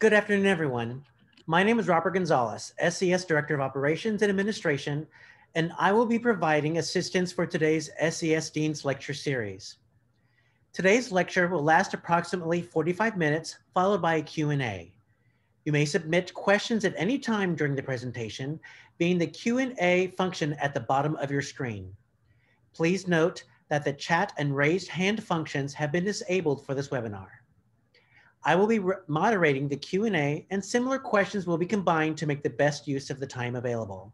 Good afternoon, everyone. My name is Robert Gonzalez, SES Director of Operations and Administration, and I will be providing assistance for today's SES Dean's Lecture Series. Today's lecture will last approximately 45 minutes, followed by a Q&A. You may submit questions at any time during the presentation, being the Q&A function at the bottom of your screen. Please note that the chat and raised hand functions have been disabled for this webinar. I will be moderating the Q&A, and similar questions will be combined to make the best use of the time available.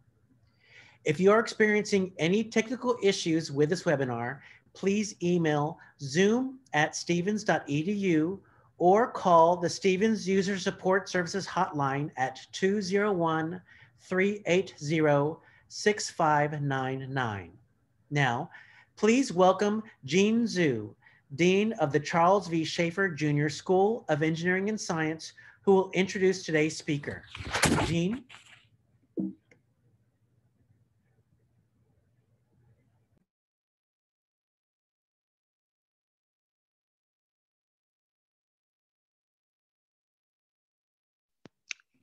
If you are experiencing any technical issues with this webinar, please email zoom@stevens.edu or call the Stevens User Support Services hotline at 201-380-6599. Now, please welcome Jean Zhu, Dean of the Charles V. Schaefer Jr. School of Engineering and Science, who will introduce today's speaker. Jean?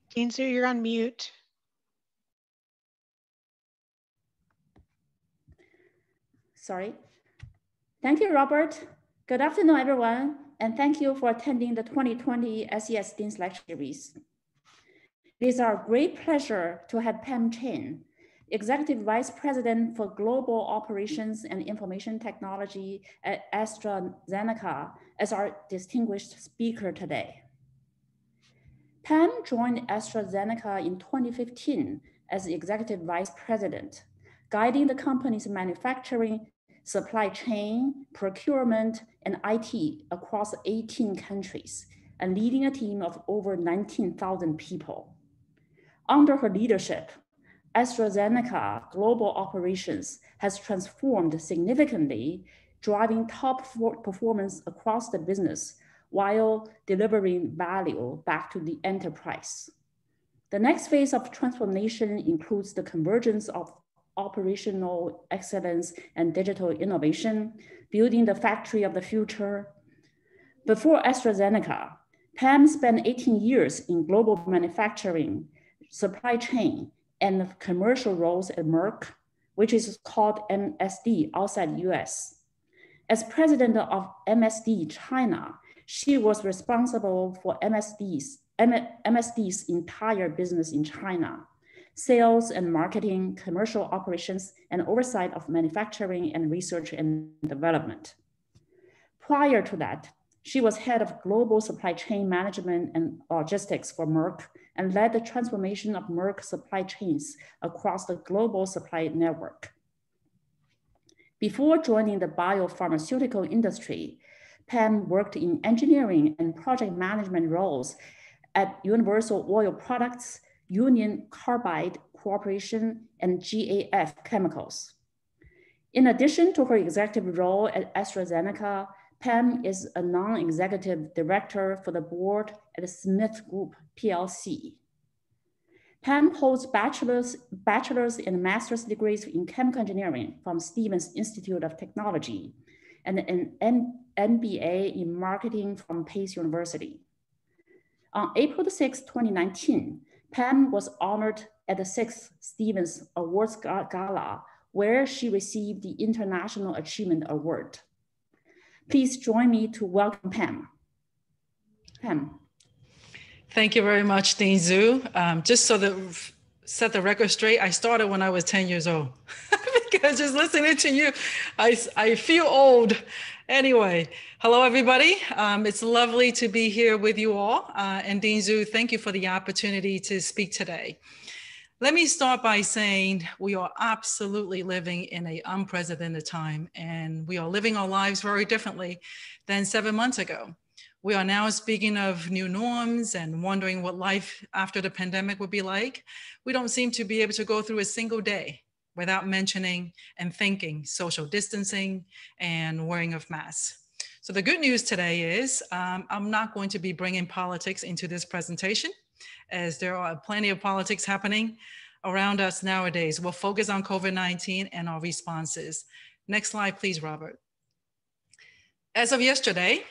Jean Zhu, you're on mute. Sorry. Thank you, Robert. Good afternoon, everyone, and thank you for attending the 2020 SES Dean's Lecture Series. It is our great pleasure to have Pam Cheng, Executive Vice President for Global Operations and Information Technology at AstraZeneca, as our distinguished speaker today. Pam joined AstraZeneca in 2015 as the Executive Vice President, guiding the company's manufacturing, supply chain, procurement, and IT across 18 countries, and leading a team of over 19,000 people. Under her leadership, AstraZeneca Global Operations has transformed significantly, driving top performance across the business while delivering value back to the enterprise. The next phase of transformation includes the convergence of operational excellence and digital innovation, building the factory of the future. Before AstraZeneca, Pam spent 18 years in global manufacturing, supply chain, and commercial roles at Merck, which is called MSD outside US. As president of MSD China, she was responsible for MSD's entire business in China, sales and marketing, commercial operations, and oversight of manufacturing and research and development. Prior to that, she was head of global supply chain management and logistics for Merck and led the transformation of Merck supply chains across the global supply network. Before joining the biopharmaceutical industry, Pam worked in engineering and project management roles at Universal Oil Products, Union Carbide Corporation, and GAF Chemicals. In addition to her executive role at AstraZeneca, Pam is a non-executive director for the board at Smith Group PLC. Pam holds bachelor's and master's degrees in chemical engineering from Stevens Institute of Technology and an MBA in marketing from Pace University. On April 6, 2019, Pam was honored at the 6th Stevens Awards Gala, where she received the International Achievement Award. Please join me to welcome Pam. Pam. Thank you very much, Dean Zhu. Just so that set the record straight, I started when I was 10 years old. Because just listening to you, I feel old. Anyway, hello, everybody. It's lovely to be here with you all. And Dean Zhu, thank you for the opportunity to speak today. Let me start by saying we are absolutely living in an unprecedented time, and we are living our lives very differently than 7 months ago. We are now speaking of new norms and wondering what life after the pandemic would be like. We don't seem to be able to go through a single day without mentioning and thinking social distancing and wearing of masks. So the good news today is I'm not going to be bringing politics into this presentation, as there are plenty of politics happening around us nowadays. We'll focus on COVID-19 and our responses. Next slide, please, Robert. As of yesterday,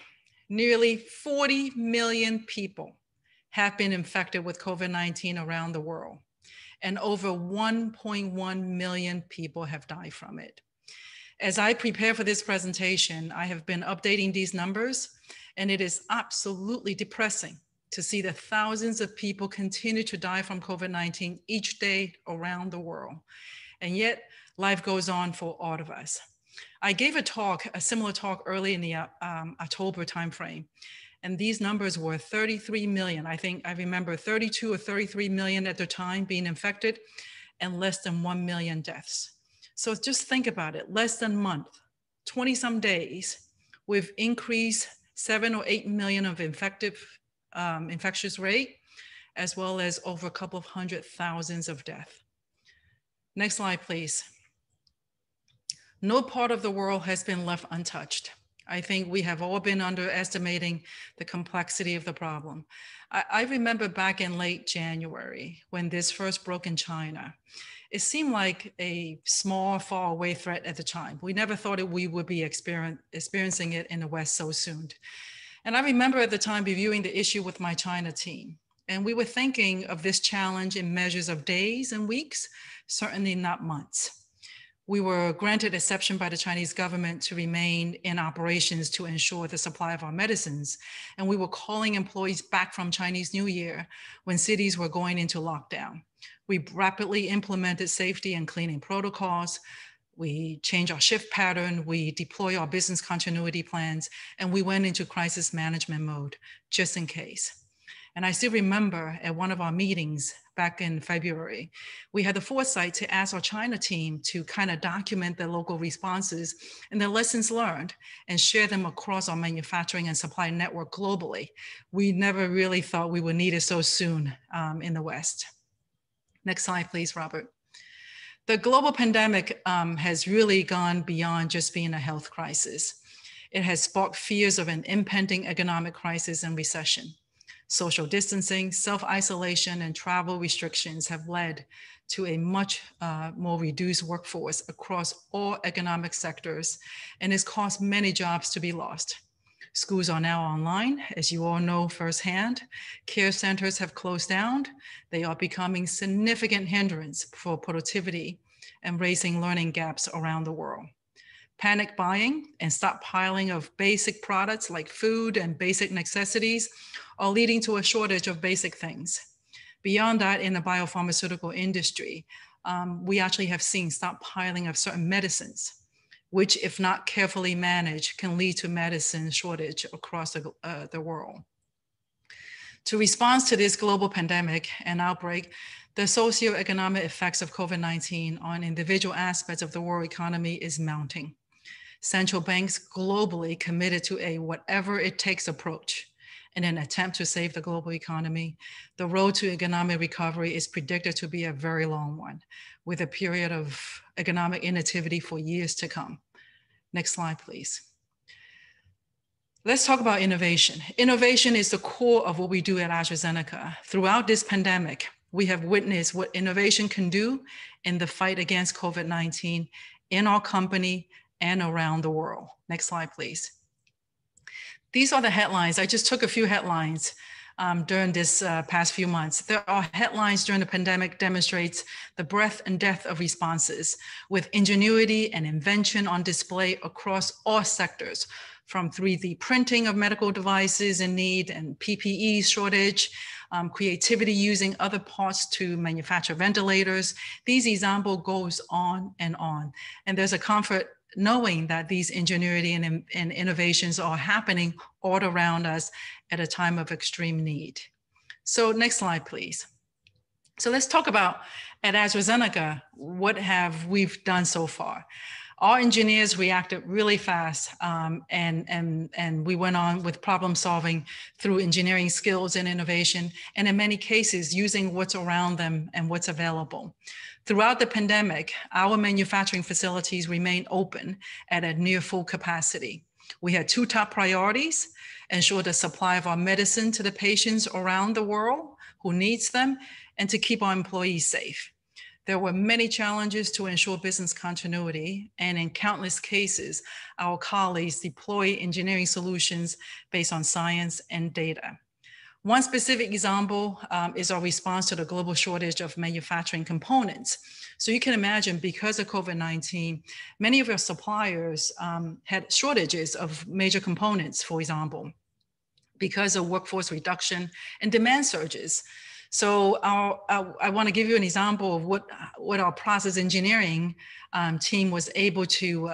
nearly 40 million people have been infected with COVID-19 around the world, and over 1.1 million people have died from it. As I prepare for this presentation, I have been updating these numbers, and it is absolutely depressing to see that thousands of people continue to die from COVID-19 each day around the world. And yet life goes on for all of us. I gave a similar talk early in the October timeframe, and these numbers were 33 million. I think I remember 32 or 33 million at the time being infected and less than 1 million deaths. So just think about it, less than a month, 20 some days, we've increased 7 or 8 million of infectious rate, as well as over a couple of 100,000 of death. Next slide, please. No part of the world has been left untouched. I think we have all been underestimating the complexity of the problem. I remember back in late January when this first broke in China. It seemed like a small, far away threat at the time. We never thought we would be experiencing it in the West so soon. And I remember at the time reviewing the issue with my China team. And we were thinking of this challenge in measures of days and weeks, certainly not months. We were granted exception by the Chinese government to remain in operations to ensure the supply of our medicines. And we were calling employees back from Chinese New Year when cities were going into lockdown. We rapidly implemented safety and cleaning protocols. We changed our shift pattern. We deployed our business continuity plans, and we went into crisis management mode just in case. And I still remember at one of our meetings back in February, we had the foresight to ask our China team to kind of document their local responses and their lessons learned and share them across our manufacturing and supply network globally. We never really thought we would need it so soon in the West. Next slide, please, Robert. The global pandemic has really gone beyond just being a health crisis. It has sparked fears of an impending economic crisis and recession. Social distancing, self-isolation, and travel restrictions have led to a much more reduced workforce across all economic sectors, and has caused many jobs to be lost. Schools are now online, as you all know firsthand. Care centers have closed down. They are becoming significant hindrance for productivity and raising learning gaps around the world. Panic buying and stockpiling of basic products like food and basic necessities are leading to a shortage of basic things. Beyond that, in the biopharmaceutical industry, we actually have seen stockpiling of certain medicines, which, if not carefully managed, can lead to medicine shortage across the world. To respond to this global pandemic and outbreak, the socioeconomic effects of COVID-19 on individual aspects of the world economy is mounting. Central banks globally committed to a whatever it takes approach in an attempt to save the global economy. The road to economic recovery is predicted to be a very long one, with a period of economic inactivity for years to come. Next slide, please. Let's talk about innovation. Innovation is the core of what we do at AstraZeneca. Throughout this pandemic, we have witnessed what innovation can do in the fight against COVID-19 in our company and around the world. Next slide, please. These are the headlines. I just took a few headlines during this past few months. There are headlines during the pandemic demonstrates the breadth and depth of responses with ingenuity and invention on display across all sectors, from 3D printing of medical devices in need and PPE shortage, creativity using other parts to manufacture ventilators. These example goes on. And there's a comfort knowing that these ingenuity and innovations are happening all around us at a time of extreme need. So next slide, please. So let's talk about at AstraZeneca, what have we done so far? Our engineers reacted really fast and we went on with problem solving through engineering skills and innovation, and in many cases using what's around them and what's available. Throughout the pandemic, our manufacturing facilities remained open at a near full capacity. We had two top priorities: ensure the supply of our medicine to the patients around the world who needs them, and to keep our employees safe. There were many challenges to ensure business continuity, and in countless cases, our colleagues deploy engineering solutions based on science and data. One specific example is our response to the global shortage of manufacturing components. So you can imagine, because of COVID-19, many of our suppliers had shortages of major components, for example, because of workforce reduction and demand surges. So I want to give you an example of what our process engineering team was able to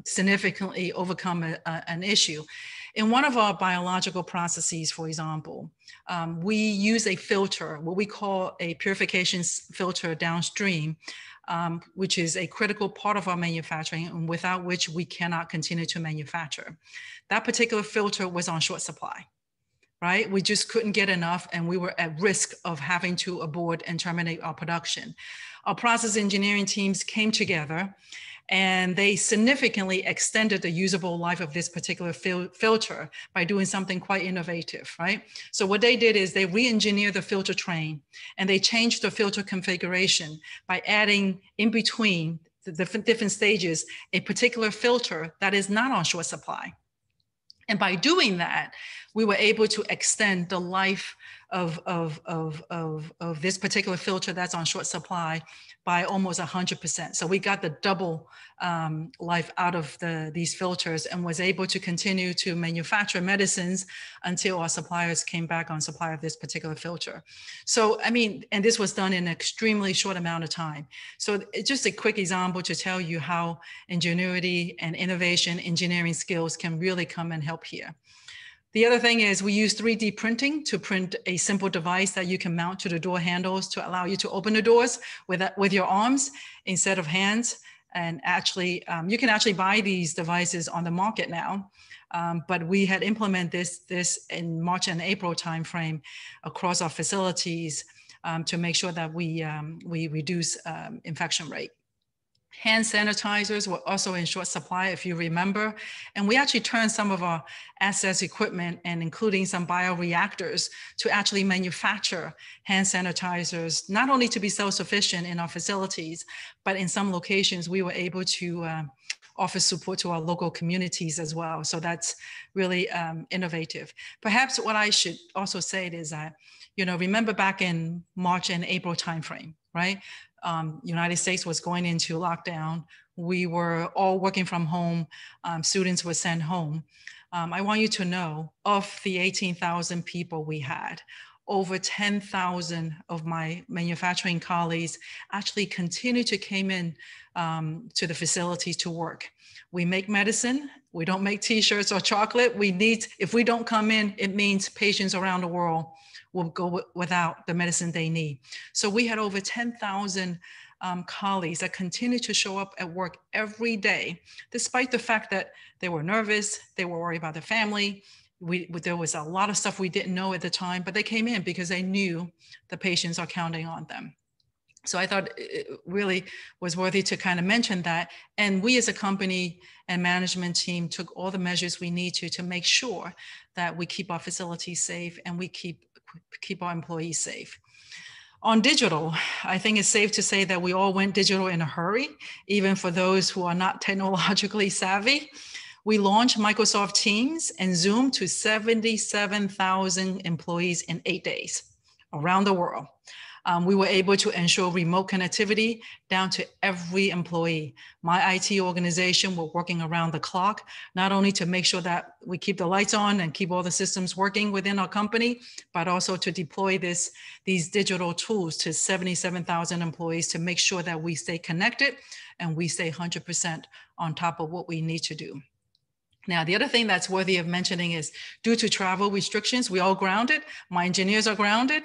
significantly overcome an issue. In one of our biological processes, for example, we use a filter, what we call a purification filter downstream, which is a critical part of our manufacturing and without which we cannot continue to manufacture. That particular filter was on short supply, right? We just couldn't get enough, and we were at risk of having to abort and terminate our production. Our process engineering teams came together, and they significantly extended the usable life of this particular filter by doing something quite innovative, right? So what they did is they re-engineered the filter train, and they changed the filter configuration by adding in between the different stages a particular filter that is not on short supply. And by doing that, we were able to extend the life of this particular filter that's on short supply by almost 100%. So we got the double life out of these filters and was able to continue to manufacture medicines until our suppliers came back on supply of this particular filter. So, I mean, and this was done in an extremely short amount of time. So it's just a quick example to tell you how ingenuity and innovation, engineering skills can really come and help here. The other thing is we use 3D printing to print a simple device that you can mount to the door handles to allow you to open the doors with your arms instead of hands. And actually, you can actually buy these devices on the market now. But we had implemented this in March and April timeframe across our facilities to make sure that we reduce infection rate. Hand sanitizers were also in short supply, if you remember. And we actually turned some of our assets equipment, and including some bioreactors, to actually manufacture hand sanitizers, not only to be self-sufficient in our facilities, but in some locations, we were able to offer support to our local communities as well. So that's really innovative. Perhaps what I should also say is that, you know, remember back in March and April timeframe, right? United States was going into lockdown. We were all working from home. Students were sent home. I want you to know, of the 18,000 people we had, over 10,000 of my manufacturing colleagues actually continued to come in to the facilities to work. We make medicine. We don't make t-shirts or chocolate. If we don't come in, it means patients around the world will go without the medicine they need. So we had over 10,000 colleagues that continue to show up at work every day, despite the fact that they were nervous, they were worried about their family. There was a lot of stuff we didn't know at the time, but they came in because they knew the patients are counting on them. So I thought it really was worthy to kind of mention that. And we as a company and management team took all the measures we need to make sure that we keep our facilities safe and we keep our employees safe. On digital, I think it's safe to say that we all went digital in a hurry, even for those who are not technologically savvy. We launched Microsoft Teams and Zoom to 77,000 employees in 8 days around the world. We were able to ensure remote connectivity down to every employee. My IT organization were working around the clock, not only to make sure that we keep the lights on and keep all the systems working within our company, but also to deploy these digital tools to 77,000 employees to make sure that we stay connected and we stay 100% on top of what we need to do. Now, the other thing that's worthy of mentioning is due to travel restrictions, we all grounded. My engineers are grounded.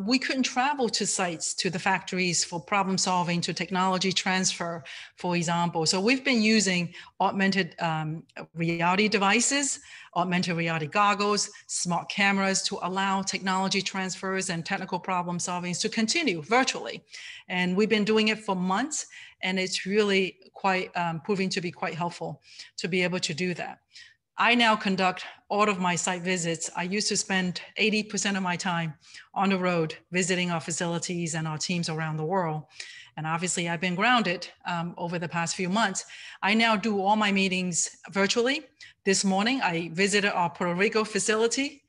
We couldn't travel to sites, to the factories for problem solving, to technology transfer, for example. So we've been using augmented reality devices, augmented reality goggles, smart cameras to allow technology transfers and technical problem solving to continue virtually. And we've been doing it for months, and it's really quite proving to be quite helpful to be able to do that. I now conduct all of my site visits. I used to spend 80% of my time on the road visiting our facilities and our teams around the world. And obviously I've been grounded over the past few months. I now do all my meetings virtually. This morning, I visited our Puerto Rico facility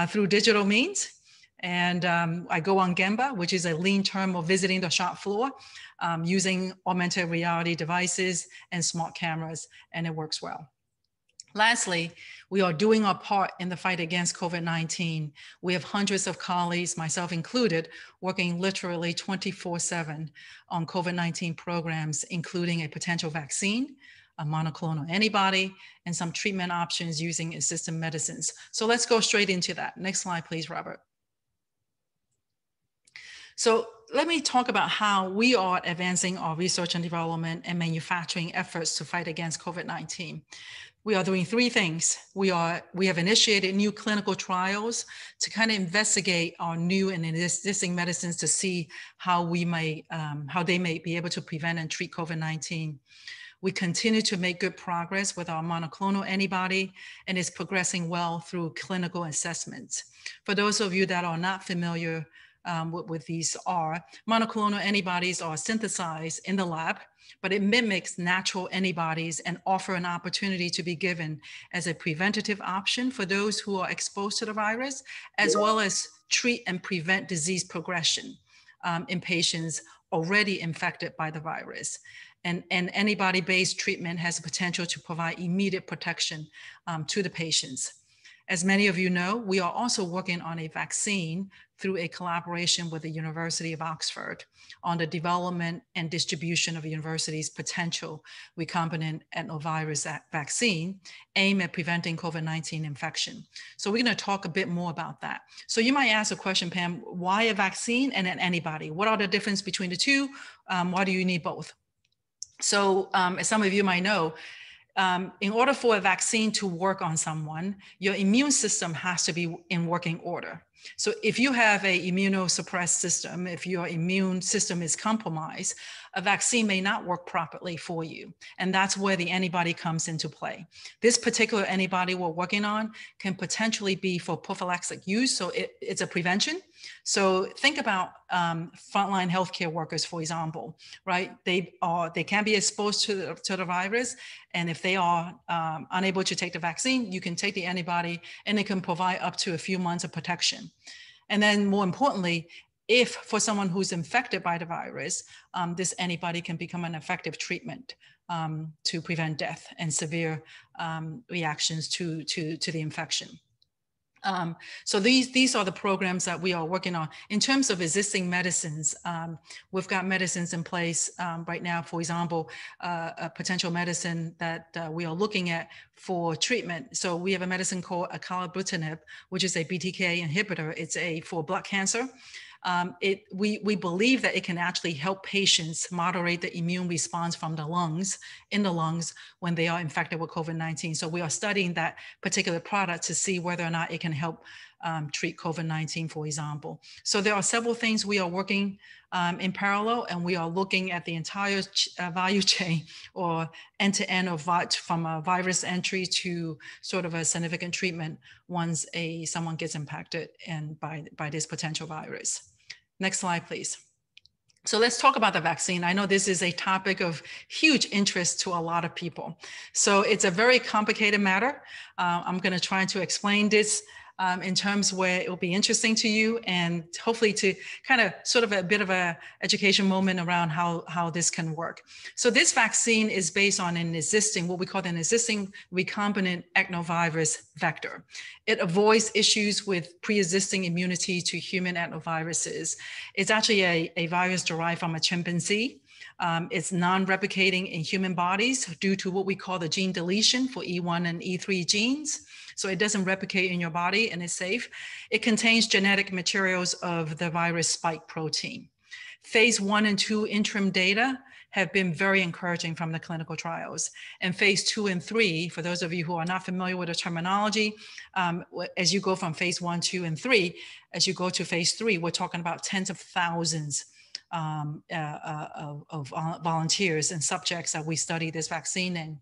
through digital means. And I go on Gemba, which is a lean term of visiting the shop floor using augmented reality devices and smart cameras, and it works well. Lastly, we are doing our part in the fight against COVID-19. We have hundreds of colleagues, myself included, working literally 24/7 on COVID-19 programs, including a potential vaccine, a monoclonal antibody, and some treatment options using assisted medicines. So let's go straight into that. Next slide, please, Robert. So let me talk about how we are advancing our research and development and manufacturing efforts to fight against COVID-19. We are doing three things. We have initiated new clinical trials to kind of investigate our new and existing medicines to see how they may be able to prevent and treat COVID-19. We continue to make good progress with our monoclonal antibody, and it's progressing well through clinical assessments. For those of you that are not familiar with these, monoclonal antibodies are synthesized in the lab, but it mimics natural antibodies and offer an opportunity to be given as a preventative option for those who are exposed to the virus, as well as treat and prevent disease progression in patients already infected by the virus. And antibody-based treatment has the potential to provide immediate protection to the patients. As many of you know, we are also working on a vaccine through a collaboration with the University of Oxford on the development and distribution of the university's potential recombinant adenovirus vaccine aimed at preventing COVID-19 infection. So we're going to talk a bit more about that. So you might ask a question, Pam, why a vaccine and an antibody? What are the difference between the two? Why do you need both? So as some of you might know, in order for a vaccine to work on someone, your immune system has to be in working order. So if you have an immunosuppressed system, if your immune system is compromised, a vaccine may not work properly for you. And that's where the antibody comes into play. This particular antibody we're working on can potentially be for prophylactic use. So it's a prevention. So think about frontline healthcare workers, for example, right? They can be exposed to the virus. And if they are unable to take the vaccine, you can take the antibody and it can provide up to a few months of protection. And then more importantly, if for someone who's infected by the virus, this antibody can become an effective treatment to prevent death and severe reactions to the infection. So these are the programs that we are working on. In terms of existing medicines, we've got medicines in place right now. For example, a potential medicine that we are looking at for treatment. So we have a medicine called acalabrutinib, which is a BTK inhibitor. It's for blood cancer. We believe that it can actually help patients moderate the immune response from the lungs, in the lungs, when they are infected with COVID-19. So we are studying that particular product to see whether or not it can help treat COVID-19, for example. So there are several things we are working in parallel, and we are looking at the entire value chain, or end-to-end of from a virus entry to sort of a significant treatment once someone gets impacted by this potential virus. Next slide, please. So let's talk about the vaccine. I know this is a topic of huge interest to a lot of people. So it's a very complicated matter. I'm going to try to explain this in terms where it will be interesting to you, and hopefully to kind of sort of a bit of a education moment around how this can work. So this vaccine is based on what we call an existing recombinant adenovirus vector. It avoids issues with pre-existing immunity to human adenoviruses. It's actually a virus derived from a chimpanzee. It's non-replicating in human bodies due to what we call the gene deletion for E1 and E3 genes. So it doesn't replicate in your body and it's safe. It contains genetic materials of the virus spike protein. Phase 1 and 2 interim data have been very encouraging from the clinical trials. And phase 2 and 3, for those of you who are not familiar with the terminology, as you go from phase 1, 2, and 3, as you go to phase 3, we're talking about tens of thousands of volunteers and subjects that we study this vaccine in.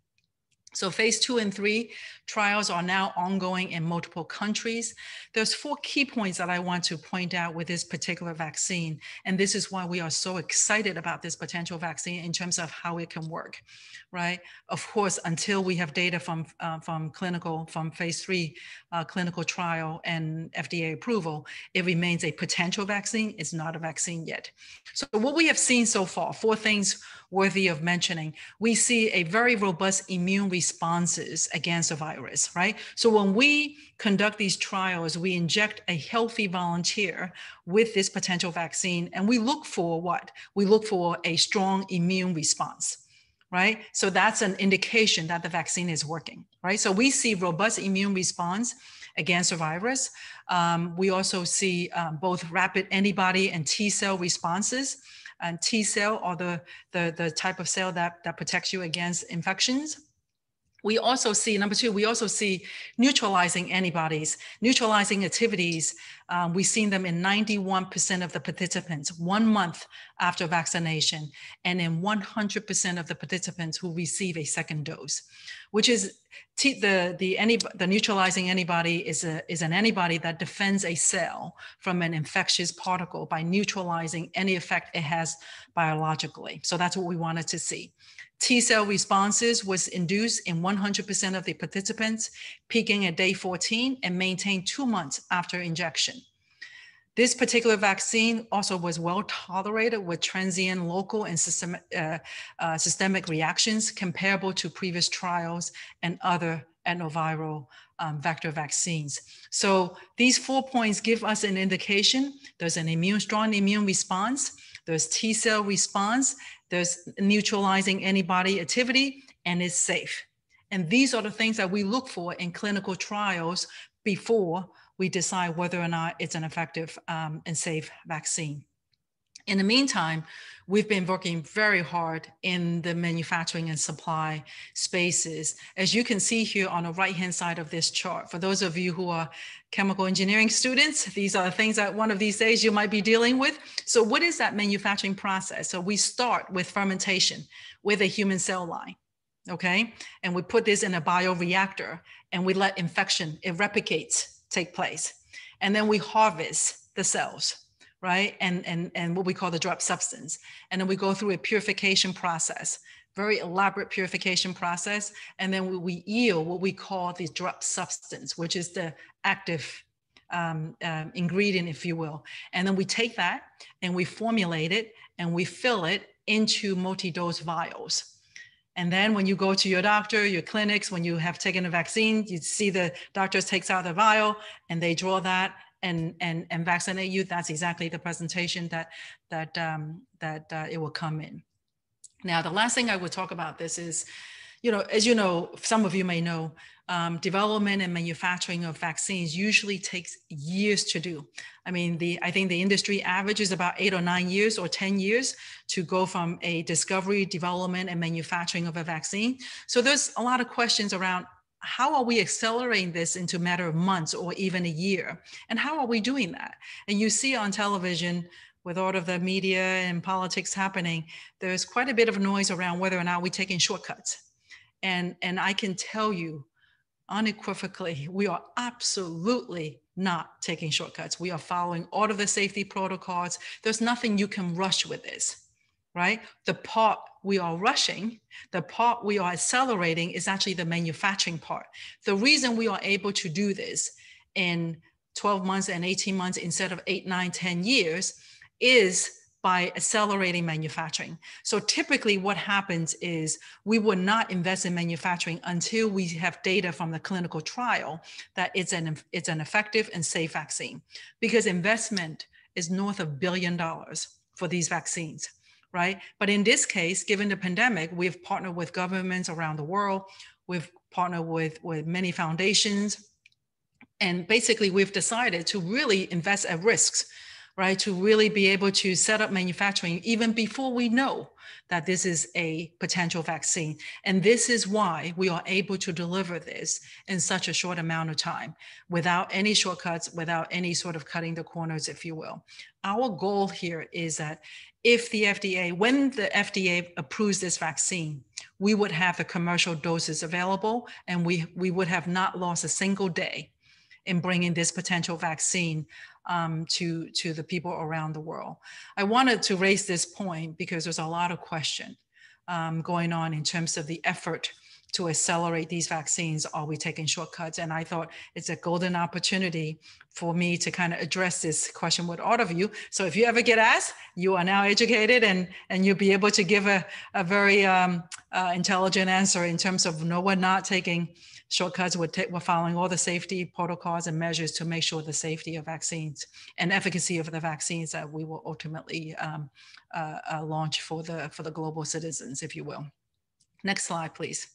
So phase 2 and 3 trials are now ongoing in multiple countries. There's 4 key points that I want to point out with this particular vaccine. And this is why we are so excited about this potential vaccine in terms of how it can work, right? Of course, until we have data from phase 3 clinical trial and FDA approval, it remains a potential vaccine. It's not a vaccine yet. So what we have seen so far, 4 things worthy of mentioning. We see a very robust immune responses against the virus, right? So when we conduct these trials, we inject a healthy volunteer with this potential vaccine, and we look for what? We look for a strong immune response, right? So that's an indication that the vaccine is working, right? So we see robust immune response against the virus. We also see both rapid antibody and T cell responses. And T cell are the type of cell that protects you against infections. We also see, number 2, we also see neutralizing antibodies, neutralizing activities. We've seen them in 91% of the participants 1 month after vaccination, and in 100% of the participants who receive a second dose, which is the neutralizing antibody is an antibody that defends a cell from an infectious particle by neutralizing any effect it has biologically. So that's what we wanted to see. T cell responses was induced in 100% of the participants, peaking at day 14 and maintained 2 months after injection. This particular vaccine also was well tolerated with transient, local, and systemic reactions comparable to previous trials and other adenoviral vector vaccines. So these 4 points give us an indication. There's an strong immune response, there's T cell response, there's neutralizing antibody activity, and it's safe. And these are the things that we look for in clinical trials before we decide whether or not it's an effective and safe vaccine. In the meantime, we've been working very hard in the manufacturing and supply spaces. As you can see here on the right-hand side of this chart, for those of you who are chemical engineering students, these are the things that one of these days you might be dealing with. So what is that manufacturing process? So we start with fermentation with a human cell line, okay? And we put this in a bioreactor and we let infection, it replicates, take place. And then we harvest the cells, right? And what we call the drug substance. And then we go through a purification process, very elaborate purification process. And then we yield what we call the drug substance, which is the active ingredient, if you will. And then we take that and we formulate it and we fill it into multi-dose vials. And then when you go to your doctor, your clinics, when you have taken a vaccine, you see the doctor takes out the vial and they draw that and vaccinate you. That's exactly the presentation that it will come in. Now, the last thing I would talk about this is, as you know, some of you may know, development and manufacturing of vaccines usually takes years to do. I mean, I think the industry average is about 8 or 9 years or 10 years to go from a discovery, development, and manufacturing of a vaccine. So there's a lot of questions around how are we accelerating this into a matter of months or even a year? And how are we doing that? And you see on television, with all of the media and politics happening, there's quite a bit of noise around whether or not we're taking shortcuts. And I can tell you unequivocally, we are absolutely not taking shortcuts. We are following all of the safety protocols. There's nothing you can rush with this, right? The part we are rushing, the part we are accelerating is actually the manufacturing part. The reason we are able to do this in 12 months and 18 months instead of 8, 9, 10 years is by accelerating manufacturing. So typically what happens is we would not invest in manufacturing until we have data from the clinical trial that it's an effective and safe vaccine, because investment is north of $1 billion for these vaccines, right? But in this case, given the pandemic, we've partnered with governments around the world. We've partnered with many foundations. And basically we've decided to really invest at risks, right? To really be able to set up manufacturing even before we know that this is a potential vaccine. And this is why we are able to deliver this in such a short amount of time, without any shortcuts, without any sort of cutting the corners, if you will. Our goal here is that if the FDA, when the FDA approves this vaccine, we would have the commercial doses available, and we would have not lost a single day in bringing this potential vaccine to the people around the world. I wanted to raise this point because there's a lot of question going on in terms of the effort to accelerate these vaccines. Are we taking shortcuts? And I thought it's a golden opportunity for me to kind of address this question with all of you. So if you ever get asked, you are now educated, and you'll be able to give a very intelligent answer in terms of, no, we're not taking shortcuts. We're following all the safety protocols and measures to make sure the safety of vaccines and efficacy of the vaccines that we will ultimately launch for the global citizens, if you will. Next slide, please.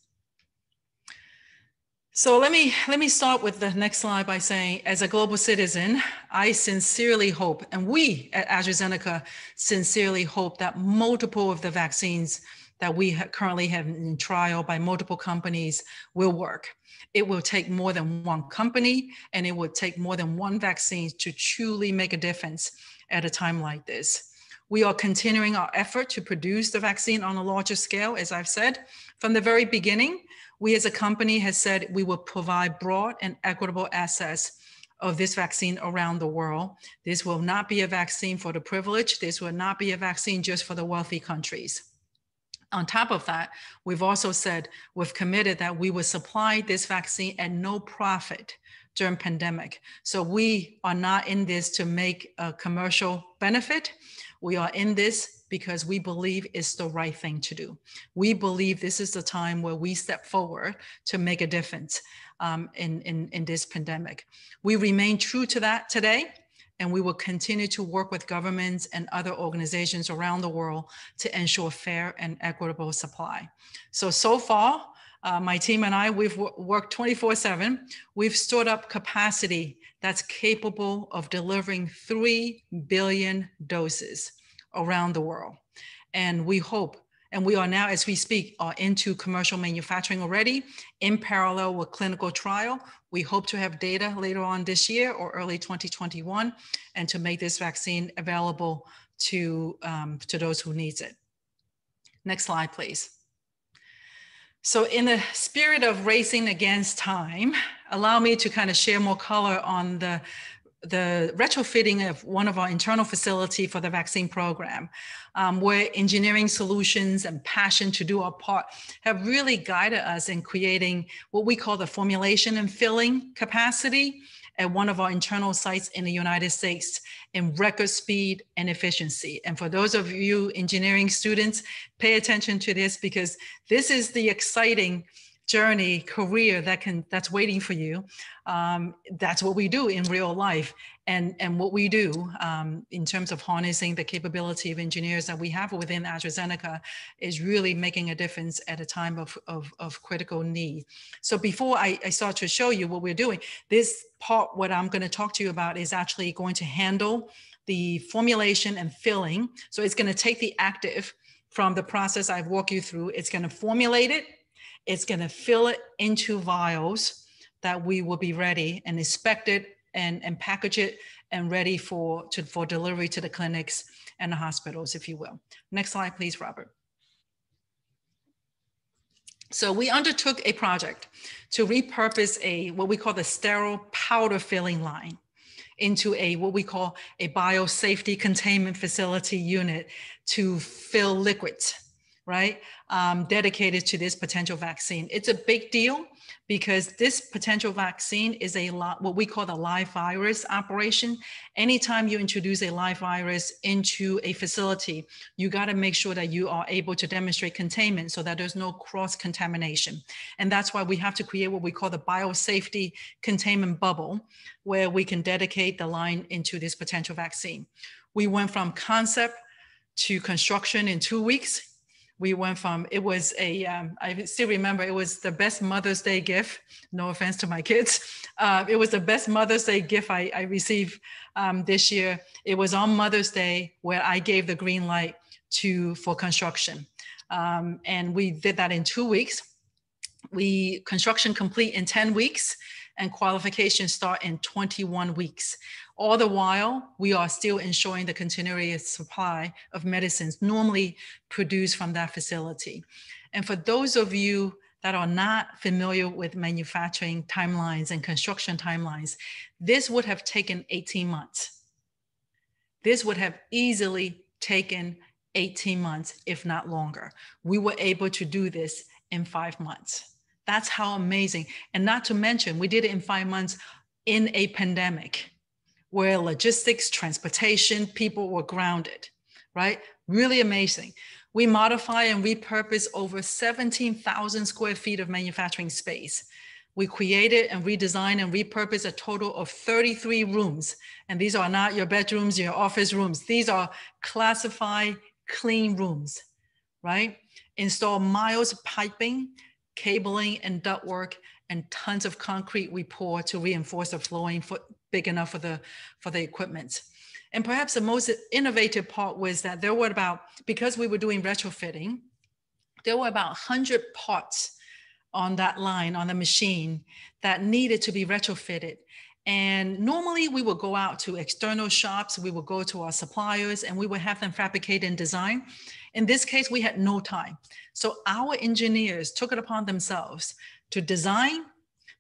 So let me start with the next slide by saying, as a global citizen, I sincerely hope, and we at AstraZeneca sincerely hope, that multiple of the vaccines that we currently have in trial by multiple companies will work. It will take more than one company, and it will take more than one vaccine to truly make a difference at a time like this. We are continuing our effort to produce the vaccine on a larger scale, as I've said. From the very beginning, we as a company has said we will provide broad and equitable access of this vaccine around the world. This will not be a vaccine for the privileged. This will not be a vaccine just for the wealthy countries. On top of that, we've also said, we've committed that we will supply this vaccine at no profit during pandemic. So we are not in this to make a commercial benefit. We are in this because we believe it's the right thing to do. We believe this is the time where we step forward to make a difference in this pandemic. We remain true to that today, and we will continue to work with governments and other organizations around the world to ensure fair and equitable supply. So far, my team and I, we've worked 24/7. We've stood up capacity that's capable of delivering 3 billion doses around the world. And we hope, and we are now, as we speak, are into commercial manufacturing already in parallel with clinical trial. We hope to have data later on this year or early 2021, and to make this vaccine available to those who needs it. Next slide, please. So in the spirit of racing against time, allow me to kind of share more color on the retrofitting of one of our internal facility for the vaccine program, where engineering solutions and passion to do our part have really guided us in creating what we call the formulation and filling capacity at one of our internal sites in the United States in record speed and efficiency. And for those of you engineering students, pay attention to this, because this is the exciting journey, career that's waiting for you. That's what we do in real life. And what we do in terms of harnessing the capability of engineers that we have within AstraZeneca is really making a difference at a time of critical need. So before I start to show you what we're doing, this part, what I'm going to talk to you about, is actually going to handle the formulation and filling. So it's going to take the active from the process I've walked you through. It's going to formulate it. It's going to fill it into vials that we will be ready and inspect it and package it and ready for delivery to the clinics and the hospitals, if you will. Next slide, please, Robert. So we undertook a project to repurpose what we call the sterile powder filling line into what we call a biosafety containment facility unit to fill liquids, right? Dedicated to this potential vaccine. It's a big deal because this potential vaccine is what we call the live virus operation. Anytime you introduce a live virus into a facility, you got to make sure that you are able to demonstrate containment so that there's no cross-contamination. And that's why we have to create what we call the biosafety containment bubble, where we can dedicate the line into this potential vaccine. We went from concept to construction in 2 weeks. We went from, it was a, I still remember, it was the best Mother's Day gift. No offense to my kids. It was the best Mother's Day gift I received this year. It was on Mother's Day where I gave the green light for construction. And we did that in 2 weeks. Construction complete in 10 weeks and qualification start in 21 weeks. All the while, we are still ensuring the continuous supply of medicines normally produced from that facility. And for those of you that are not familiar with manufacturing timelines and construction timelines, this would have taken 18 months. This would have easily taken 18 months, if not longer. We were able to do this in 5 months. That's how amazing. And not to mention, we did it in 5 months in a pandemic where logistics, transportation, people were grounded, right? Really amazing. We modify and repurpose over 17,000 square feet of manufacturing space. We created and redesigned and repurposed a total of 33 rooms. And these are not your bedrooms, your office rooms. These are classified clean rooms, right? Install miles of piping, cabling, and ductwork, and tons of concrete we pour to reinforce the flooring big enough for the equipment. And perhaps the most innovative part was that there were because we were doing retrofitting, there were about 100 parts on that line, on the machine, that needed to be retrofitted. And normally we would go out to external shops, we would go to our suppliers, and we would have them fabricate and design. In this case, we had no time. So our engineers took it upon themselves to design,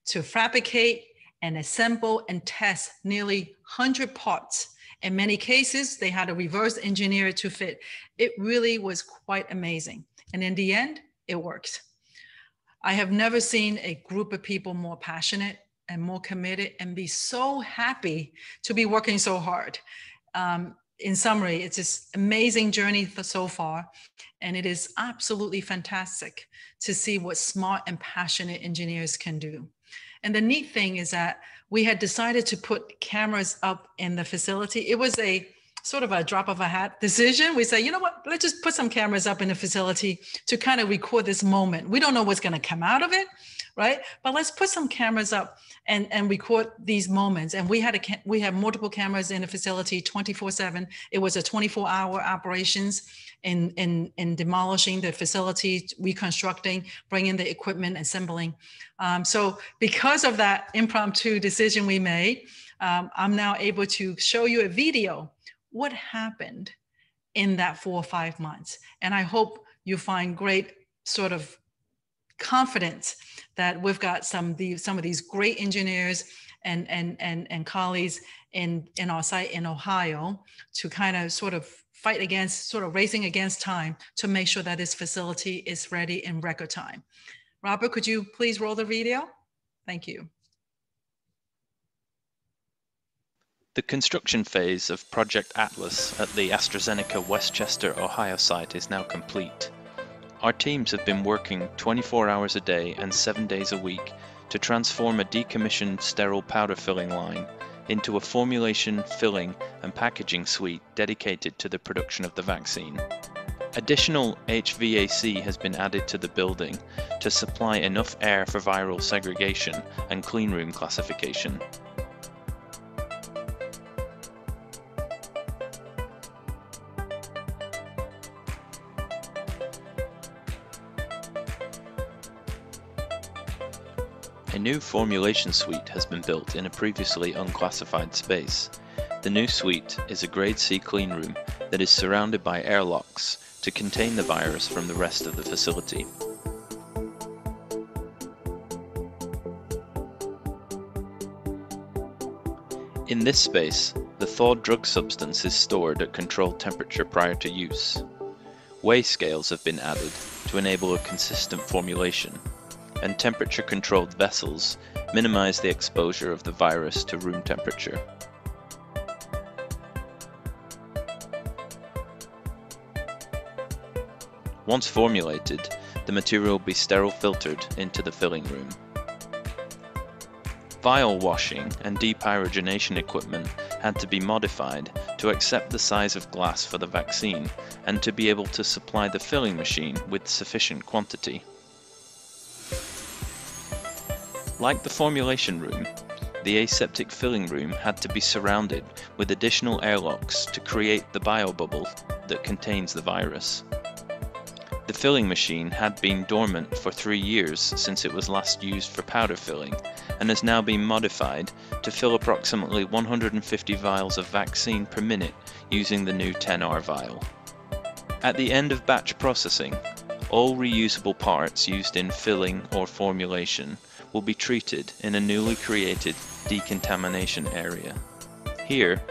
to fabricate, and assemble and test nearly 100 parts. In many cases, they had to reverse engineer it to fit. It really was quite amazing. And in the end, it works. I have never seen a group of people more passionate and more committed and be so happy to be working so hard. In summary, it's this amazing journey so far, and it is absolutely fantastic to see what smart and passionate engineers can do. And the neat thing is that we had decided to put cameras up in the facility. It was a sort of a drop of a hat decision. We said, you know what, let's just put some cameras up in the facility to kind of record this moment. We don't know what's going to come out of it, right? But let's put some cameras up and record these moments. And we had multiple cameras in the facility 24/7. It was a 24-hour operations in demolishing the facility, reconstructing, bringing the equipment, assembling. So because of that impromptu decision we made, I'm now able to show you a video what happened in that 4 or 5 months. And I hope you find great sort of confidence that we've got some of these great engineers and colleagues in our site in Ohio to kind of sort of fight against, sort of racing against time to make sure that this facility is ready in record time. Robert, could you please roll the video? Thank you. The construction phase of Project Atlas at the AstraZeneca Westchester, Ohio site is now complete. Our teams have been working 24 hours a day and 7 days a week to transform a decommissioned sterile powder filling line into a formulation, filling, and packaging suite dedicated to the production of the vaccine. Additional HVAC has been added to the building to supply enough air for viral segregation and cleanroom classification. A new formulation suite has been built in a previously unclassified space. The new suite is a Grade C cleanroom that is surrounded by airlocks to contain the virus from the rest of the facility. In this space, the thawed drug substance is stored at controlled temperature prior to use. Weigh scales have been added to enable a consistent formulation, and temperature-controlled vessels minimize the exposure of the virus to room temperature. Once formulated, the material will be sterile filtered into the filling room. Vial washing and depyrogenation equipment had to be modified to to accept the size of glass for the vaccine and to be able to supply the filling machine with sufficient quantity. Like the formulation room, the aseptic filling room had to be surrounded with additional airlocks to create the biobubble that contains the virus. The filling machine had been dormant for 3 years since it was last used for powder filling, and has now been modified to fill approximately 150 vials of vaccine per minute using the new 10R vial. At the end of batch processing, all reusable parts used in filling or formulation will be treated in a newly created decontamination area. Here,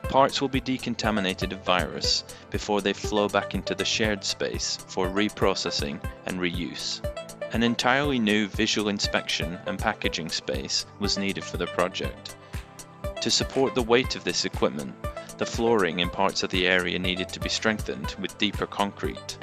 parts will be decontaminated of virus before they flow back into the shared space for reprocessing and reuse. An entirely new visual inspection and packaging space was needed for the project. To support the weight of this equipment, the flooring in parts of the area needed to be strengthened with deeper concrete.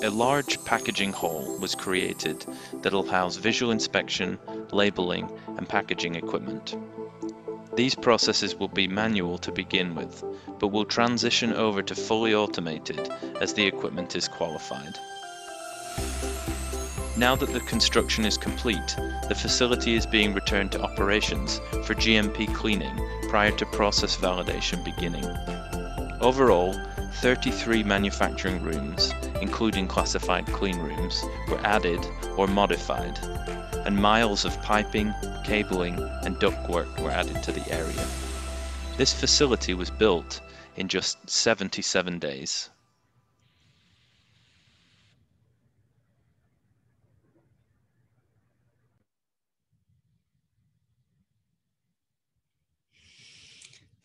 A large packaging hall was created that'll house visual inspection, labeling, and packaging equipment. These processes will be manual to begin with, but will transition over to fully automated as the equipment is qualified. Now that the construction is complete, the facility is being returned to operations for GMP cleaning prior to process validation beginning. Overall, 33 manufacturing rooms, including classified clean rooms, were added or modified, and miles of piping, cabling, and ductwork were added to the area. This facility was built in just 77 days.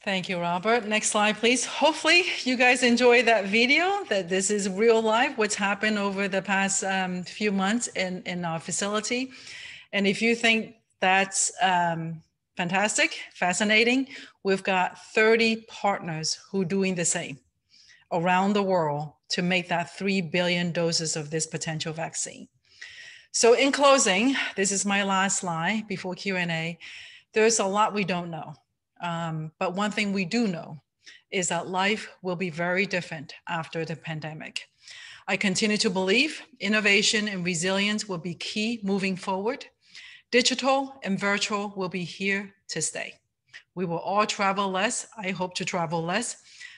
Thank you, Robert. Next slide, please. Hopefully you guys enjoy that video, that this is real life, what's happened over the past few months in our facility. And if you think that's fantastic, fascinating, we've got 30 partners who are doing the same around the world to make that 3 billion doses of this potential vaccine. So in closing, this is my last slide before Q&A. There's a lot we don't know. But one thing we do know is that life will be very different after the pandemic. I continue to believe innovation and resilience will be key moving forward. Digital and virtual will be here to stay. We will all travel less. I hope to travel less.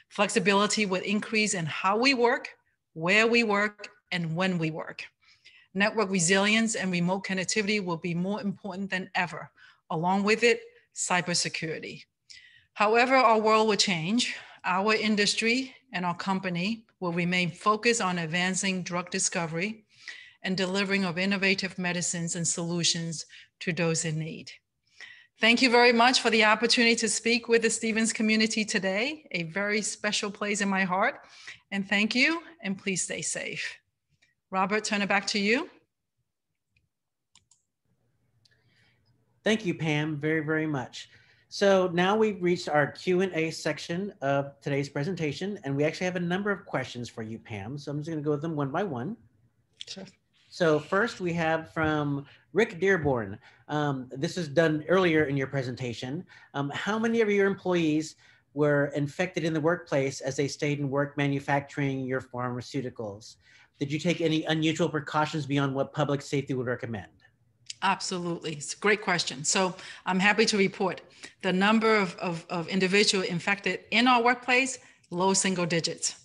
Flexibility will increase in how we work, where we work, and when we work. Network resilience and remote connectivity will be more important than ever. Along with it, cybersecurity. However, our world will change. Our industry and our company will remain focused on advancing drug discovery and delivering of innovative medicines and solutions to those in need. Thank you very much for the opportunity to speak with the Stevens community today, a very special place in my heart. And thank you, and please stay safe. Robert, turn it back to you. Thank you, Pam, very, very much. So now we've reached our Q&A section of today's presentation, and we actually have a number of questions for you, Pam. So I'm just going to go with them one by one. Sure. So first we have from Rick Dearborn. This was done earlier in your presentation. How many of your employees were infected in the workplace as they stayed in work manufacturing your pharmaceuticals? Did you take any unusual precautions beyond what public safety would recommend? Absolutely. It's a great question. So I'm happy to report the number of individuals infected in our workplace, low single digits,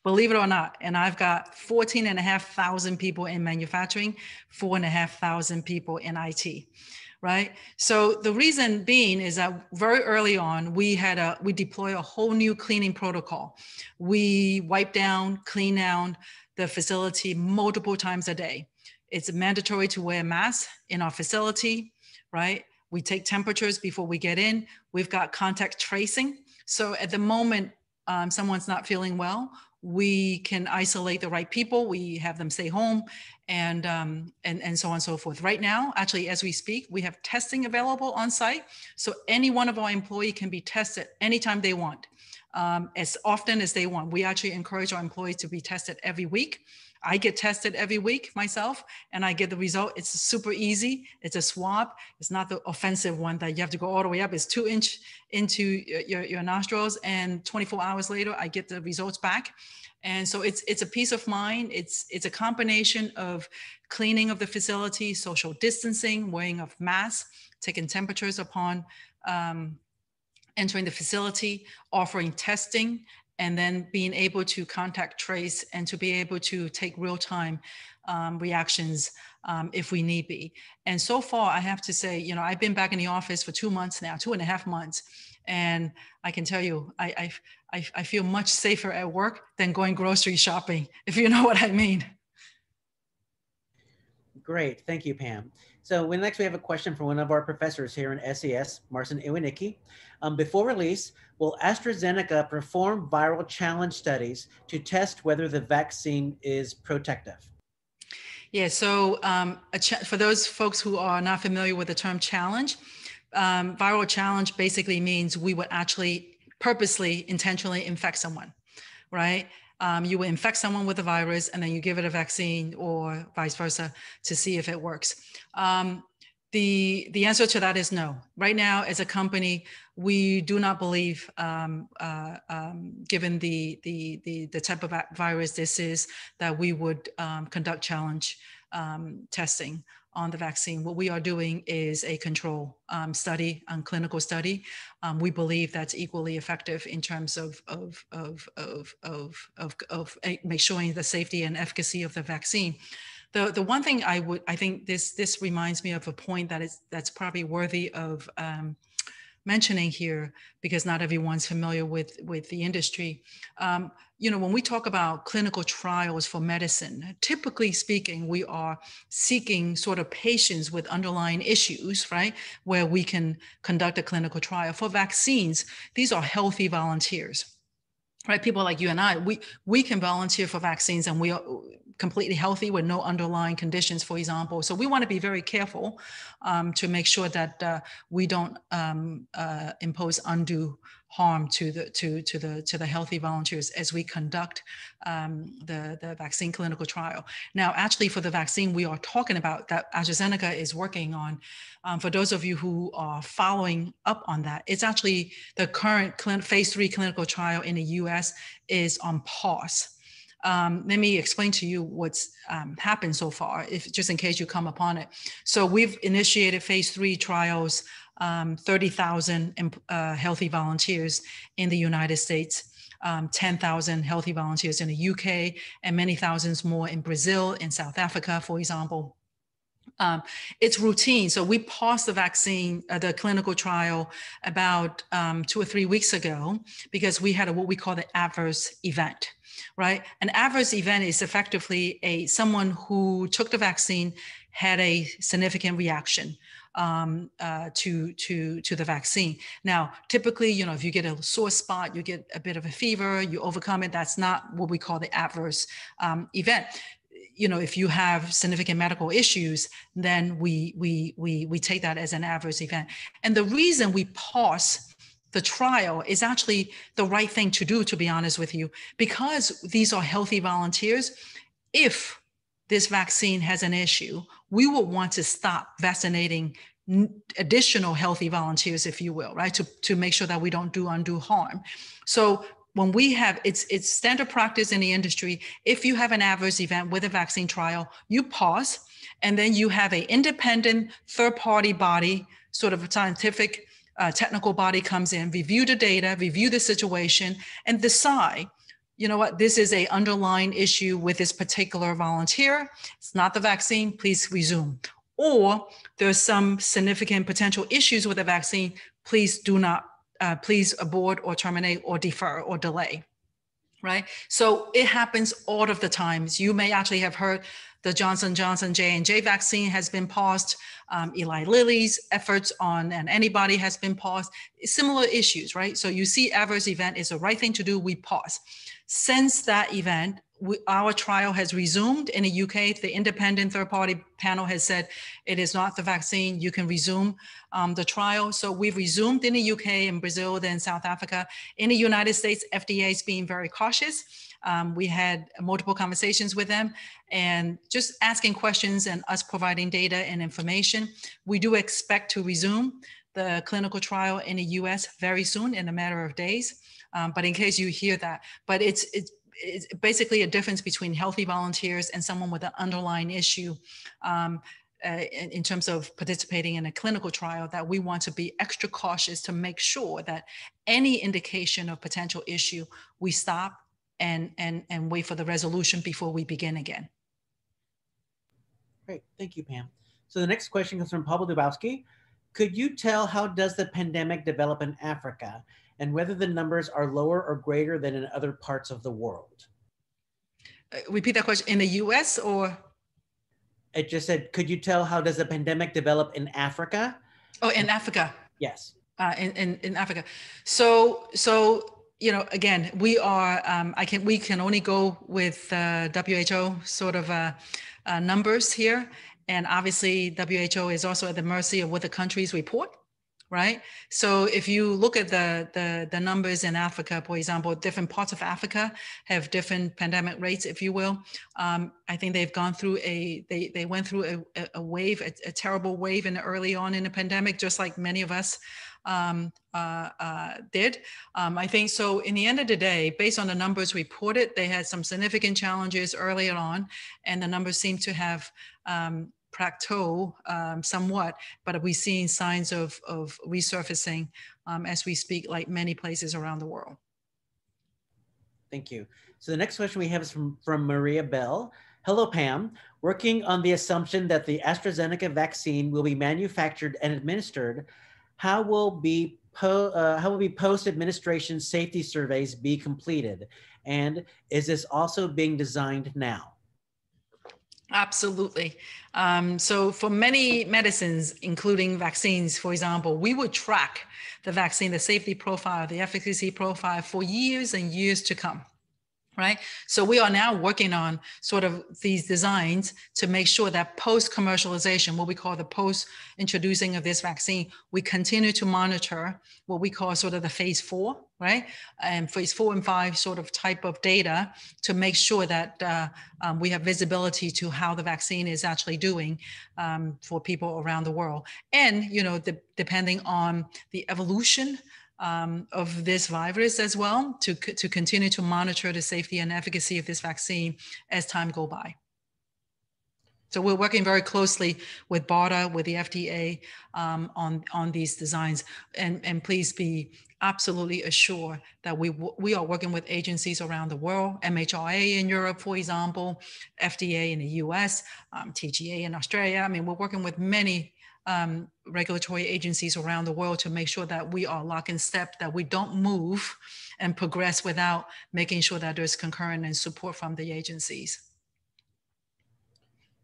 believe it or not. And I've got 14,500 people in manufacturing, 4,500 people in IT, right? So the reason being is that very early on, we deployed a whole new cleaning protocol. We wipe down, clean down the facility multiple times a day. It's mandatory to wear masks in our facility, right? We take temperatures before we get in. We've got contact tracing. So at the moment someone's not feeling well, we can isolate the right people. We have them stay home and so on and so forth. Right now, actually, as we speak, we have testing available on site. So any one of our employees can be tested anytime they want, as often as they want. We actually encourage our employees to be tested every week. I get tested every week myself, and I get the result. It's super easy. It's a swab. It's not the offensive one that you have to go all the way up. It's 2 inch into your nostrils, and 24 hours later, I get the results back. And so it's a peace of mind. It's a combination of cleaning of the facility, social distancing, wearing of masks, taking temperatures upon entering the facility, offering testing, and then being able to contact trace and to be able to take real-time reactions if we need be. And so far, I have to say, you know, I've been back in the office for 2 months now, 2.5 months. And I can tell you, I feel much safer at work than going grocery shopping, if you know what I mean. Great, thank you, Pam. So next we have a question from one of our professors here in SES, Marcin Iwanicki. Before release, will AstraZeneca perform viral challenge studies to test whether the vaccine is protective? Yeah, so for those folks who are not familiar with the term challenge, viral challenge basically means we would actually purposely, intentionally infect someone, right? You would infect someone with the virus and then you give it a vaccine or vice versa to see if it works. The answer to that is no. Right now, as a company, we do not believe, given the type of virus this is, that we would conduct challenge testing on the vaccine. What we are doing is a control study, clinical study. We believe that's equally effective in terms of make showing the safety and efficacy of the vaccine. The one thing I think this reminds me of a point that's probably worthy of mentioning here, because not everyone's familiar with the industry. You know, when we talk about clinical trials for medicine, typically speaking, we are seeking sort of patients with underlying issues, right? Where we can conduct a clinical trial. For vaccines, these are healthy volunteers, right? People like you and I, we can volunteer for vaccines and we are completely healthy with no underlying conditions, for example. So we want to be very careful to make sure that we don't impose undue harm to the healthy volunteers as we conduct the vaccine clinical trial. Now, actually, for the vaccine we are talking about that AstraZeneca is working on, for those of you who are following up on that, it's actually the current phase 3 clinical trial in the US is on pause. Let me explain to you what's happened so far, just in case you come upon it. So we've initiated phase 3 trials, 30,000 healthy volunteers in the United States, 10,000 healthy volunteers in the UK, and many thousands more in Brazil, in South Africa, for example. It's routine. So we paused the vaccine, the clinical trial about 2 or 3 weeks ago because we had what we call the adverse event, right? An adverse event is effectively someone who took the vaccine had a significant reaction to the vaccine. Now, typically, you know, if you get a sore spot, you get a bit of a fever, you overcome it. That's not what we call the adverse event. You know, if you have significant medical issues, then we take that as an adverse event. And the reason we pause the trial is actually the right thing to do, to be honest with you, because these are healthy volunteers. If this vaccine has an issue, we will want to stop vaccinating additional healthy volunteers, if you will, right? To make sure that we don't do undue harm. So when we have, it's standard practice in the industry, if you have an adverse event with a vaccine trial, you pause, and then you have an independent third-party body, sort of a scientific technical body comes in, review the data, review the situation, and decide, you know what, this is an underlying issue with this particular volunteer. It's not the vaccine, please resume. Or there's some significant potential issues with the vaccine, please do not, please abort or terminate or defer or delay, right? So it happens all of the times. You may actually have heard the Johnson & Johnson J&J vaccine has been paused. Eli Lilly's efforts on an antibody has been paused. Similar issues, right? So you see adverse event is the right thing to do, we pause. Since that event, our trial has resumed in the UK. The independent third-party panel has said it is not the vaccine. You can resume the trial. So we've resumed in the UK, and Brazil, then South Africa. In the United States, FDA is being very cautious. We had multiple conversations with them and just asking questions and us providing data and information. We do expect to resume the clinical trial in the US very soon, in a matter of days. But in case you hear that, but it's basically a difference between healthy volunteers and someone with an underlying issue in terms of participating in a clinical trial, that we want to be extra cautious to make sure that any indication of potential issue, we stop and wait for the resolution before we begin again. Great, thank you, Pam. So the next question comes from Pavel Dubowski. Could you tell how does the pandemic develop in Africa, and whether the numbers are lower or greater than in other parts of the world? Repeat that question. In the US or? It just said, could you tell how does the pandemic develop in Africa? Oh, in Africa. Yes. In Africa. So, you know, again, we are, we can only go with WHO sort of numbers here. And obviously WHO is also at the mercy of what the countries report. Right. So if you look at the numbers in Africa, for example, different parts of Africa have different pandemic rates, if you will. I think they've gone through they went through a wave, a terrible wave early on in the pandemic, just like many of us did. I think so. In the end of the day, based on the numbers reported, they had some significant challenges early on, and the numbers seem to have plateau somewhat, but we're seeing signs of resurfacing as we speak, like many places around the world. Thank you. So the next question we have is from Maria Bell. Hello, Pam. Working on the assumption that the AstraZeneca vaccine will be manufactured and administered, how will post-administration safety surveys be completed? And is this also being designed now? Absolutely. So for many medicines, including vaccines, for example, we would track the vaccine, the safety profile, the efficacy profile for years and years to come. Right. So we are now working on sort of these designs to make sure that post-commercialization, what we call the post-introducing of this vaccine, we continue to monitor what we call sort of the phase 4, right? And phase 4 and 5 sort of type of data to make sure that we have visibility to how the vaccine is actually doing for people around the world. And, you know, depending on the evolution of this virus as well, to continue to monitor the safety and efficacy of this vaccine as time go by. So we're working very closely with BARDA, with the FDA on these designs. And please be absolutely assured that we are working with agencies around the world, MHRA in Europe, for example, FDA in the US, TGA in Australia. I mean, we're working with many regulatory agencies around the world to make sure that we are lock in step, that we don't move and progress without making sure that there's concurrent and support from the agencies.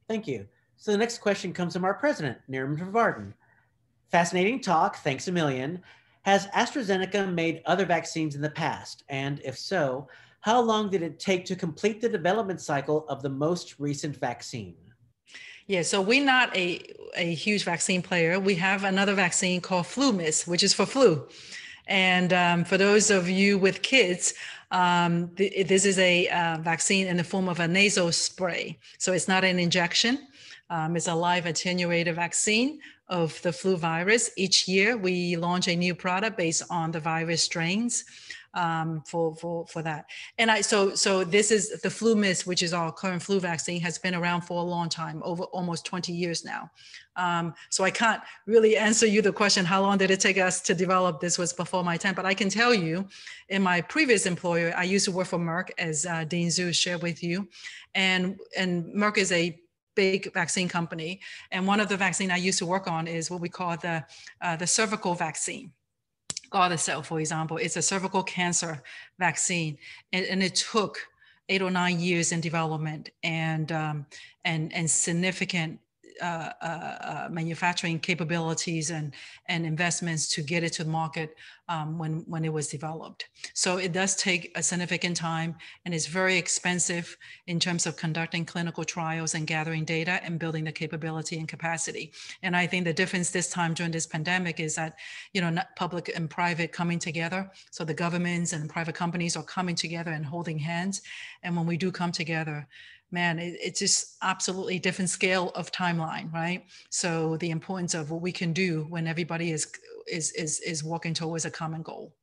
Thank you. So the next question comes from our president, Nirmal Varden. Fascinating talk, thanks a million. Has AstraZeneca made other vaccines in the past? And if so, how long did it take to complete the development cycle of the most recent vaccine? Yeah, so we're not a huge vaccine player. We have another vaccine called FluMist, which is for flu. And for those of you with kids, this is a vaccine in the form of a nasal spray. So it's not an injection. It's a live attenuated vaccine of the flu virus. Each year we launch a new product based on the virus strains for that. And so this is the FluMist, which is our current flu vaccine, has been around for a long time, over almost 20 years now. So I can't really answer you the question, how long did it take us to develop? This was before my time, but I can tell you in my previous employer, I used to work for Merck, as Dean Zhu shared with you. And Merck is a big vaccine company. And one of the vaccine I used to work on is what we call the cervical vaccine. Gardasil, for example, it's a cervical cancer vaccine, and it took 8 or 9 years in development and significant manufacturing capabilities and investments to get it to the market when it was developed. So it does take a significant time, and it's very expensive in terms of conducting clinical trials and gathering data and building the capability and capacity. And I think the difference this time during this pandemic is that, you know, not public and private coming together. So the governments and private companies are coming together and holding hands. And when we do come together, man, it's just absolutely different scale of timeline, right? So the importance of what we can do when everybody is walking towards a common goal.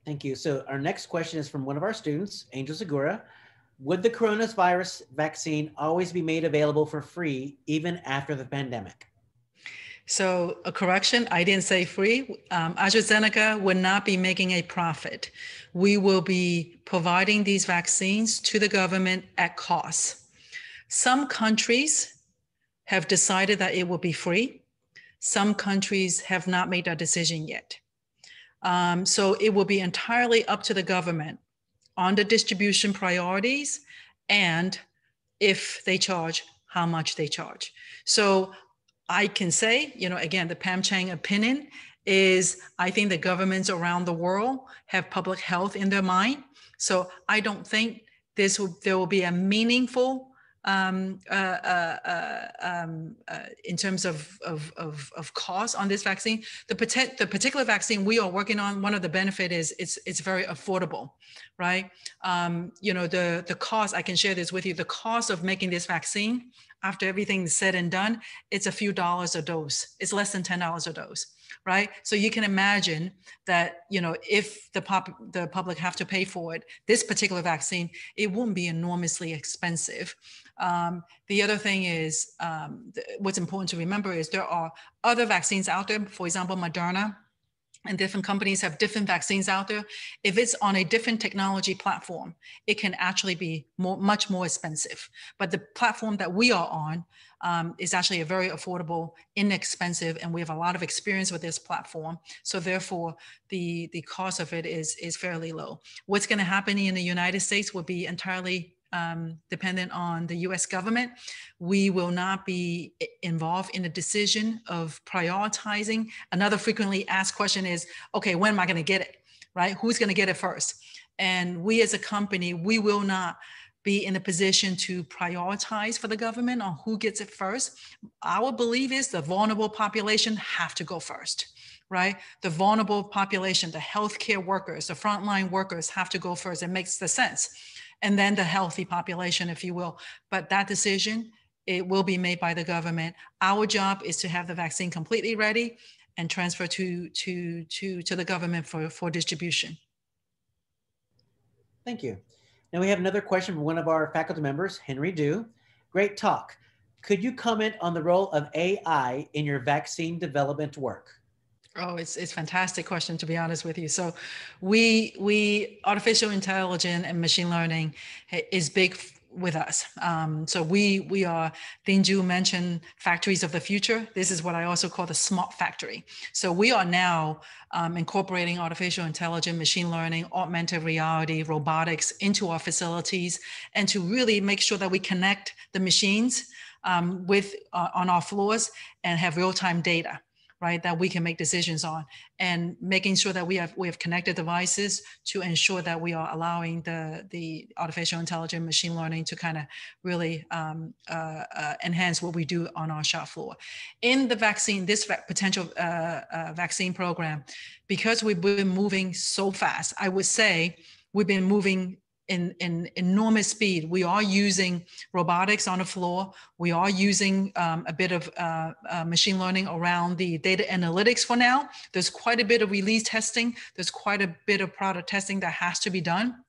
Thank you. So our next question is from one of our students, Angel Segura. Would the coronavirus vaccine always be made available for free even after the pandemic? So a correction, I didn't say free. AstraZeneca would not be making a profit. We will be providing these vaccines to the government at cost. Some countries have decided that it will be free. Some countries have not made that decision yet. So it will be entirely up to the government on the distribution priorities and if they charge, how much they charge. So I can say, you know, again, the Pam Cheng opinion is I think the governments around the world have public health in their mind. So I don't think there will be a meaningful in terms of cost on this vaccine. The particular vaccine we are working on, one of the benefit is it's very affordable, right? You know, the cost, I can share this with you, the cost of making this vaccine after everything's said and done, it's a few dollars a dose. It's less than $10 a dose, right? So you can imagine that, you know, if the public have to pay for it, this particular vaccine, it won't be enormously expensive. The other thing is, what's important to remember is there are other vaccines out there, for example, Moderna, and different companies have different vaccines out there. If it's on a different technology platform, it can actually be much more expensive. But the platform that we are on is actually a very affordable, inexpensive, and we have a lot of experience with this platform. So therefore, the cost of it is fairly low. What's going to happen in the United States will be entirely dependent on the US government. We will not be involved in the decision of prioritizing. Another frequently asked question is, okay, when am I going to get it, right? Who's going to get it first? And we as a company, we will not be in a position to prioritize for the government on who gets it first. Our belief is the vulnerable population have to go first, right? The vulnerable population, the healthcare workers, the frontline workers have to go first. It makes the sense. And then the healthy population, if you will. But that decision, it will be made by the government. Our job is to have the vaccine completely ready and transfer to the government for distribution. Thank you. Now we have another question from one of our faculty members, Henry Du. Great talk. Could you comment on the role of AI in your vaccine development work? Oh, it's a fantastic question, to be honest with you. So we artificial intelligence and machine learning is big with us. So we are, Ding Zhu mentioned factories of the future. This is what I also call the smart factory. So we are now incorporating artificial intelligence, machine learning, augmented reality, robotics into our facilities, and to really make sure that we connect the machines on our floors and have real-time data, right, that we can make decisions on, and making sure that we have connected devices to ensure that we are allowing the artificial intelligence, machine learning to kind of really enhance what we do on our shop floor. In the vaccine, this potential vaccine program, because we've been moving so fast, I would say we've been moving in enormous speed. We are using robotics on the floor. We are using a bit of machine learning around the data analytics for now. There's quite a bit of release testing. There's quite a bit of product testing that has to be done.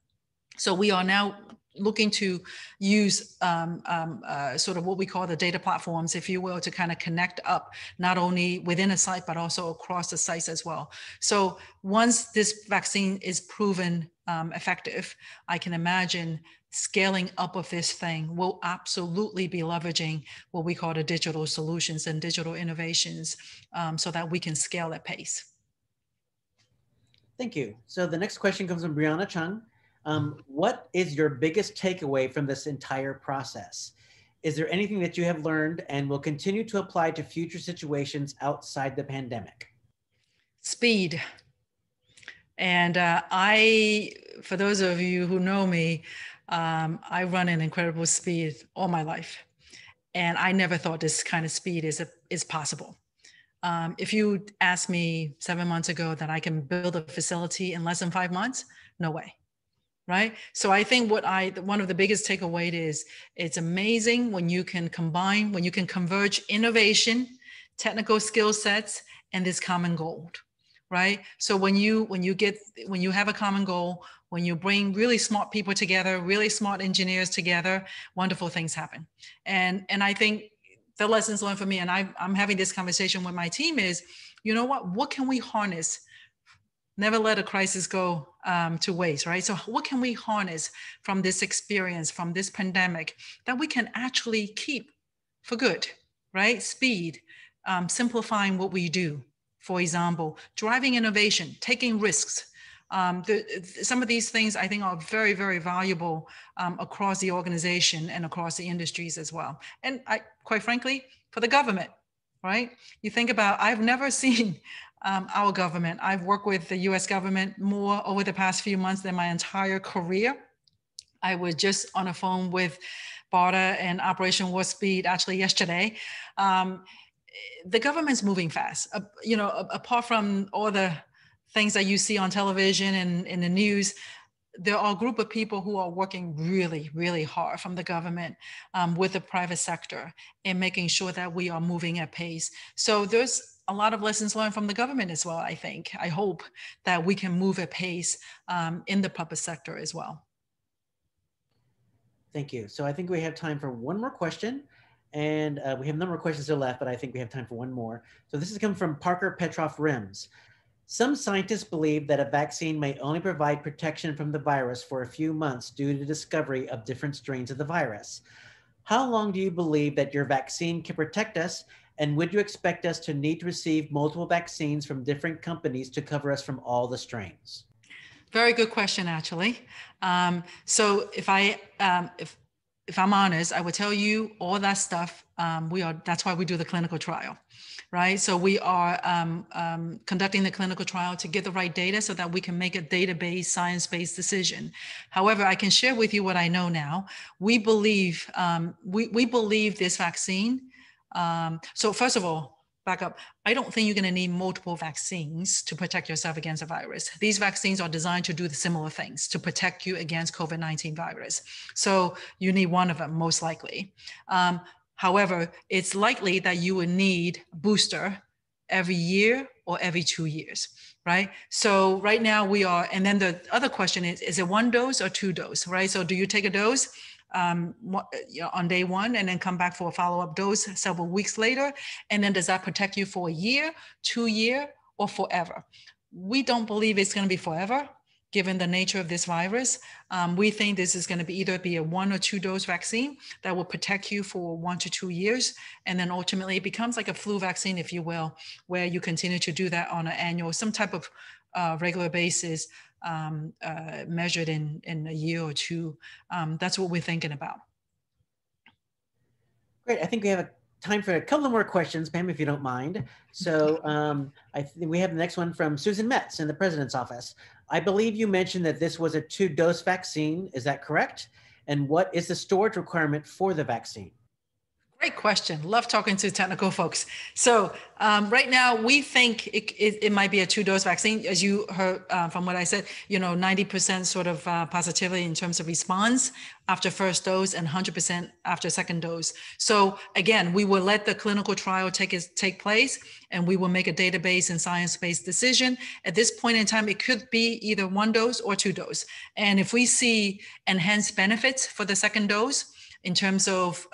So we are now looking to use sort of what we call the data platforms, if you will, to kind of connect up, not only within a site, but also across the sites as well. So once this vaccine is proven effective, I can imagine scaling up of this thing will absolutely be leveraging what we call the digital solutions and digital innovations so that we can scale at pace. Thank you. So the next question comes from Brianna Chung. What is your biggest takeaway from this entire process? Is there anything that you have learned and will continue to apply to future situations outside the pandemic? Speed. And for those of you who know me, I run an incredible speed all my life. And I never thought this kind of speed is possible. If you asked me 7 months ago that I can build a facility in less than 5 months, no way, right? So I think one of the biggest takeaways is it's amazing when you can converge innovation, technical skill sets, and this common goal, right? So when you have a common goal, when you bring really smart people together, really smart engineers together, wonderful things happen. And I think the lessons learned for me, and I'm having this conversation with my team is, you know what can we harness? Never let a crisis go to waste, right? So what can we harness from this experience, from this pandemic, that we can actually keep for good, right? Speed, simplifying what we do. For example, driving innovation, taking risks. Some of these things I think are very, very valuable across the organization and across the industries as well. And quite frankly, for the government, right? You think about, I've never seen our government. I've worked with the US government more over the past few months than my entire career. I was just on a phone with BARDA and Operation Warp Speed actually yesterday. The government's moving fast. Apart from all the things that you see on television and in the news, there are a group of people who are working really, really hard from the government with the private sector and making sure that we are moving at pace. So there's a lot of lessons learned from the government as well, I think. I hope that we can move at pace in the public sector as well. Thank you. So I think we have time for one more question. And we have a number of questions still left, but I think we have time for one more. So this is coming from Parker Petroff Rims. Some scientists believe that a vaccine may only provide protection from the virus for a few months due to the discovery of different strains of the virus. How long do you believe that your vaccine can protect us? And would you expect us to need to receive multiple vaccines from different companies to cover us from all the strains? Very good question, actually. So if I'm honest, I would tell you all that stuff. That's why we do the clinical trial, right? So we are conducting the clinical trial to get the right data so that we can make a database, science-based decision. However, I can share with you what I know now. We believe this vaccine. So first of all, back up. I don't think you're going to need multiple vaccines to protect yourself against a virus. These vaccines are designed to do the similar things to protect you against COVID-19 virus. So you need one of them, most likely. However, it's likely that you would need a booster every year or every 2 years, right? So right now we are, and then the other question is it 1 dose or 2 dose, right? So do you take a dose on day 1 and then come back for a follow-up dose several weeks later? And then does that protect you for a year, 2 years, or forever? We don't believe it's going to be forever, given the nature of this virus. We think this is going to be either a 1 or 2 dose vaccine that will protect you for 1 to 2 years. And then ultimately it becomes like a flu vaccine, if you will, where you continue to do that on an annual, some type of regular basis, measured in a year or 2. That's what we're thinking about. Great. I think we have time for a couple more questions, Pam, if you don't mind. So I think we have the next one from Susan Metz in the president's office. I believe you mentioned that this was a 2-dose vaccine. Is that correct? And what is the storage requirement for the vaccine? Great question. Love talking to technical folks. So right now we think it might be a 2-dose vaccine. As you heard from what I said, 90% sort of positivity in terms of response after first dose and 100% after second dose. So again, we will let the clinical trial take place and we will make a database and science-based decision. At this point in time, it could be either 1 dose or 2 dose. And if we see enhanced benefits for the second dose, in terms of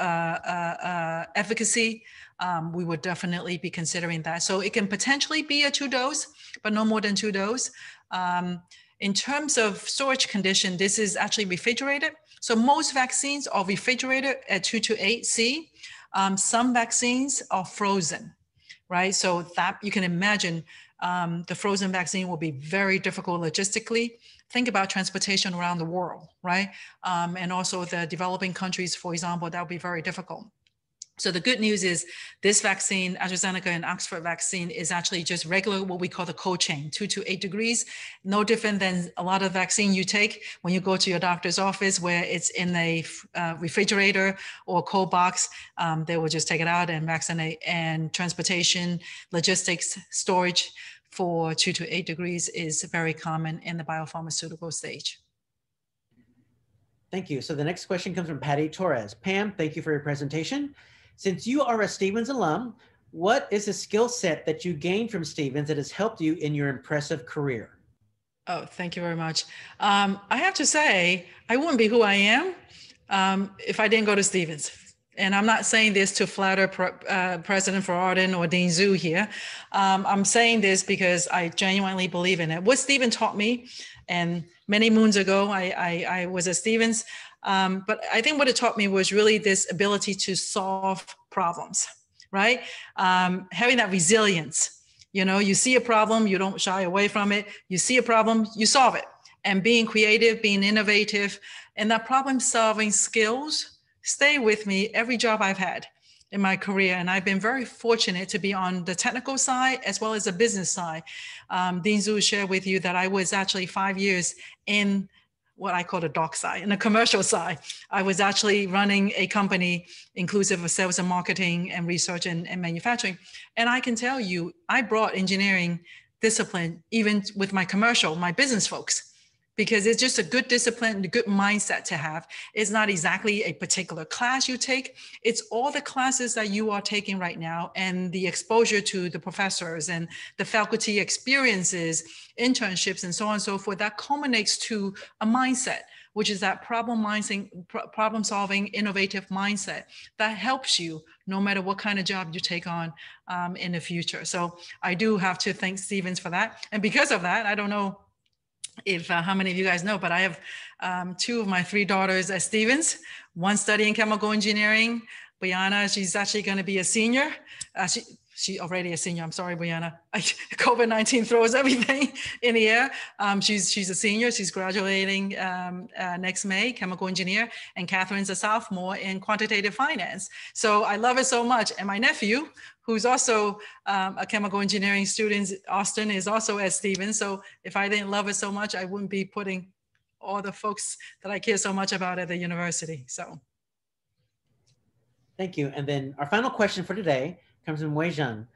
efficacy, we would definitely be considering that. So it can potentially be a 2 dose, but no more than 2 dose. In terms of storage condition, this is actually refrigerated. So most vaccines are refrigerated at 2 to 8 C. Some vaccines are frozen, right? So that you can imagine the frozen vaccine will be very difficult logistically. Think about transportation around the world, right? And also the developing countries, for example, that would be very difficult. So the good news is this vaccine, AstraZeneca and Oxford vaccine, is actually just regular, what we call the cold chain, 2 to 8 degrees, no different than a lot of vaccine you take when you go to your doctor's office where it's in a refrigerator or cold box. They will just take it out and vaccinate. And transportation, logistics, storage for 2 to 8 degrees is very common in the biopharmaceutical stage. Thank you. So the next question comes from Patty Torres. Pam, thank you for your presentation. Since you are a Stevens alum, what is a skill set that you gained from Stevens that has helped you in your impressive career? Oh, thank you very much. I have to say, I wouldn't be who I am if I didn't go to Stevens. And I'm not saying this to flatter President Farardin or Dean Zhu here. I'm saying this because I genuinely believe in it. What Stevens taught me, and many moons ago, I was at Stevens, but I think what it taught me was really this ability to solve problems, right? Having that resilience. You know, you see a problem, you don't shy away from it. You see a problem, you solve it. And being creative, being innovative, and that problem-solving skills stay with me every job I've had in my career. And I've been very fortunate to be on the technical side as well as the business side. Dean Zhu shared with you that I was actually 5 years in what I call the dark side, in the commercial side. I was actually running a company inclusive of sales and marketing and research and manufacturing. And I can tell you, I brought engineering discipline even with my commercial, my business folks, because it's just a good discipline, a good mindset to have. It's not exactly a particular class you take. It's all the classes that you are taking right now and the exposure to the professors and the faculty experiences, internships, and so on and so forth, that culminates to a mindset, which is that problem-solving, innovative mindset that helps you no matter what kind of job you take on in the future. So I do have to thank Stevens for that. And because of that, I don't know if how many of you guys know, but I have 2 of my 3 daughters at Stevens, one studying chemical engineering. Brianna, she's actually going to be a senior. She's already a senior. I'm sorry, Brianna. COVID-19 throws everything in the air. She's a senior. She's graduating next May, chemical engineer. And Catherine's a sophomore in quantitative finance. So I love it so much. And my nephew, who's also a chemical engineering student, Austin, is also at Stevens. So if I didn't love it so much, I wouldn't be putting all the folks that I care so much about at the university. So. Thank you. And then our final question for today comes from Wei Zhang.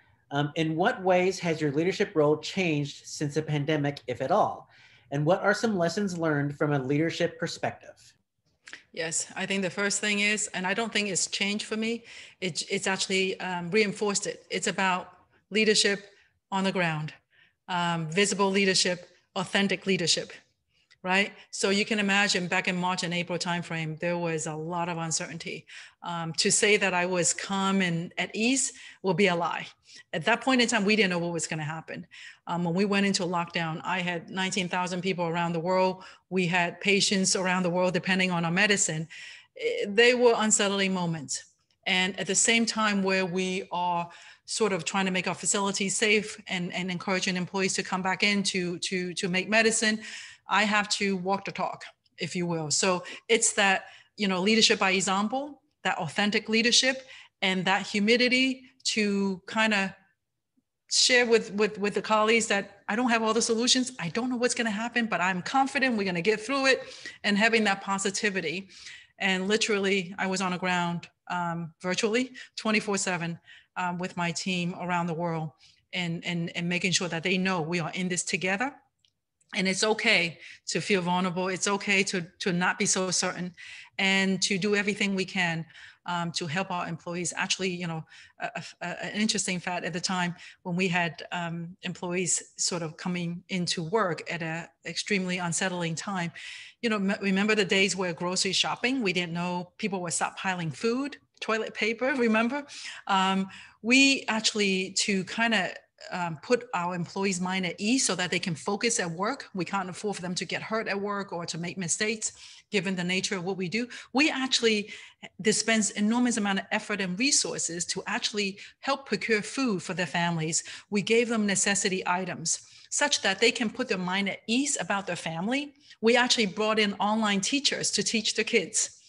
In what ways has your leadership role changed since the pandemic, if at all? And what are some lessons learned from a leadership perspective? Yes, I think the first thing is, and I don't think it's changed for me, it's actually reinforced it. It's about leadership on the ground, visible leadership, authentic leadership, right? So you can imagine back in March and April timeframe, there was a lot of uncertainty. To say that I was calm and at ease will be a lie. At that point in time, we didn't know what was going to happen. When we went into lockdown, I had 19,000 people around the world. We had patients around the world, depending on our medicine. They were unsettling moments. And at the same time where we are sort of trying to make our facilities safe and encouraging employees to come back in to make medicine, I have to walk the talk, if you will. So it's that, you know, leadership by example, that authentic leadership, and that humility to kind of share with the colleagues that I don't have all the solutions. I don't know what's going to happen, but I'm confident we're going to get through it, and having that positivity. And literally, I was on the ground virtually 24/7 with my team around the world and making sure that they know we are in this together. And it's okay to feel vulnerable. It's okay to not be so certain, and to do everything we can to help our employees. Actually, you know, an interesting fact at the time when we had employees sort of coming into work at an extremely unsettling time, you know, remember the days where grocery shopping, we didn't know people were stockpiling food, toilet paper, remember? We actually, to kind of put our employees' mind at ease so that they can focus at work. We can't afford for them to get hurt at work or to make mistakes, given the nature of what we do. We actually dispense enormous amount of effort and resources to actually help procure food for their families. We gave them necessity items such that they can put their mind at ease about their family. We actually brought in online teachers to teach the kids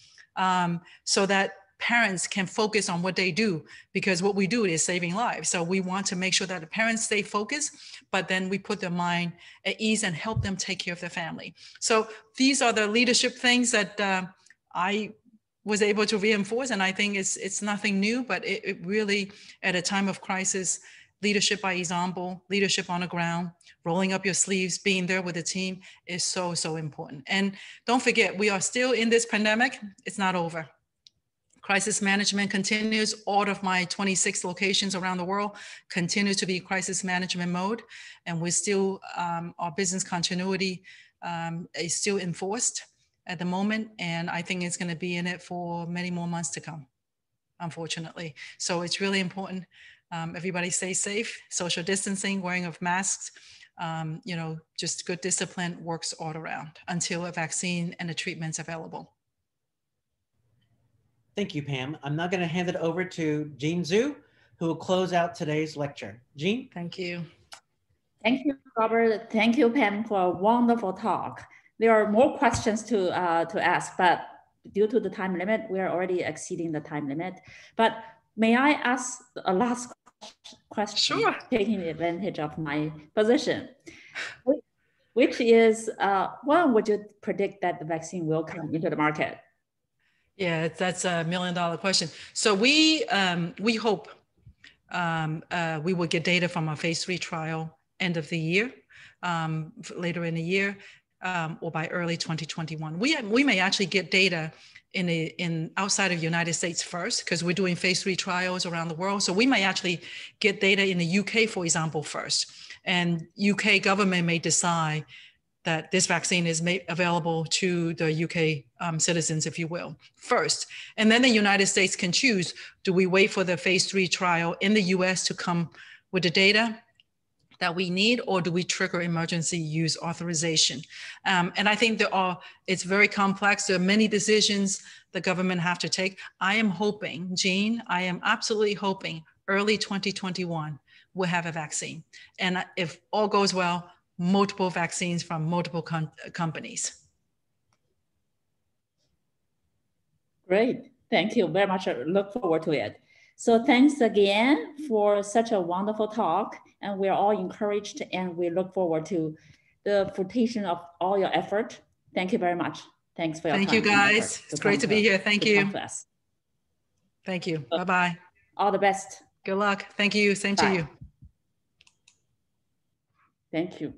so that parents can focus on what they do, because what we do is saving lives. So we want to make sure that the parents stay focused, but then we put their mind at ease and help them take care of their family. So these are the leadership things that I was able to reinforce. And I think it's nothing new, but it really, at a time of crisis, leadership by example, leadership on the ground, rolling up your sleeves, being there with the team is so, so important. And don't forget, we are still in this pandemic. It's not over. Crisis management continues. All of my 26 locations around the world continue to be crisis management mode. And we're still, our business continuity is still enforced at the moment. And I think it's going to be in it for many more months to come, unfortunately. So it's really important. Everybody stay safe, social distancing, wearing of masks, just good discipline works all around until a vaccine and a treatment's available. Thank you, Pam. I'm now going to hand it over to Jean Zhu, who will close out today's lecture. Jean? Thank you. Thank you, Robert. Thank you, Pam, for a wonderful talk. There are more questions to ask, but due to the time limit, we are already exceeding the time limit. But may I ask a last question, sure, taking advantage of my position, which is, when would you predict that the vaccine will come into the market? Yeah, that's $1 million question. So we hope we will get data from our phase 3 trial end of the year, later in the year, or by early 2021. We may actually get data in outside of the United States first, because we're doing phase 3 trials around the world. So we may actually get data in the UK, for example, first. And UK government may decide that this vaccine is made available to the UK citizens, if you will, first. And then the United States can choose, do we wait for the phase 3 trial in the US to come with the data that we need, or do we trigger emergency use authorization? And I think it's very complex. There are many decisions the government have to take. I am hoping, Jean, I am absolutely hoping early 2021, we'll have a vaccine. And if all goes well, multiple vaccines from multiple companies. Great, thank you very much. I look forward to it. So thanks again for such a wonderful talk, and we're all encouraged, and we look forward to the fruition of all your effort. Thank you very much. Thanks for your time. Thank you, guys. It's great to be here. Thank you. Thank you. Bye-bye. All the best. Good luck. Thank you. Same to you. Thank you.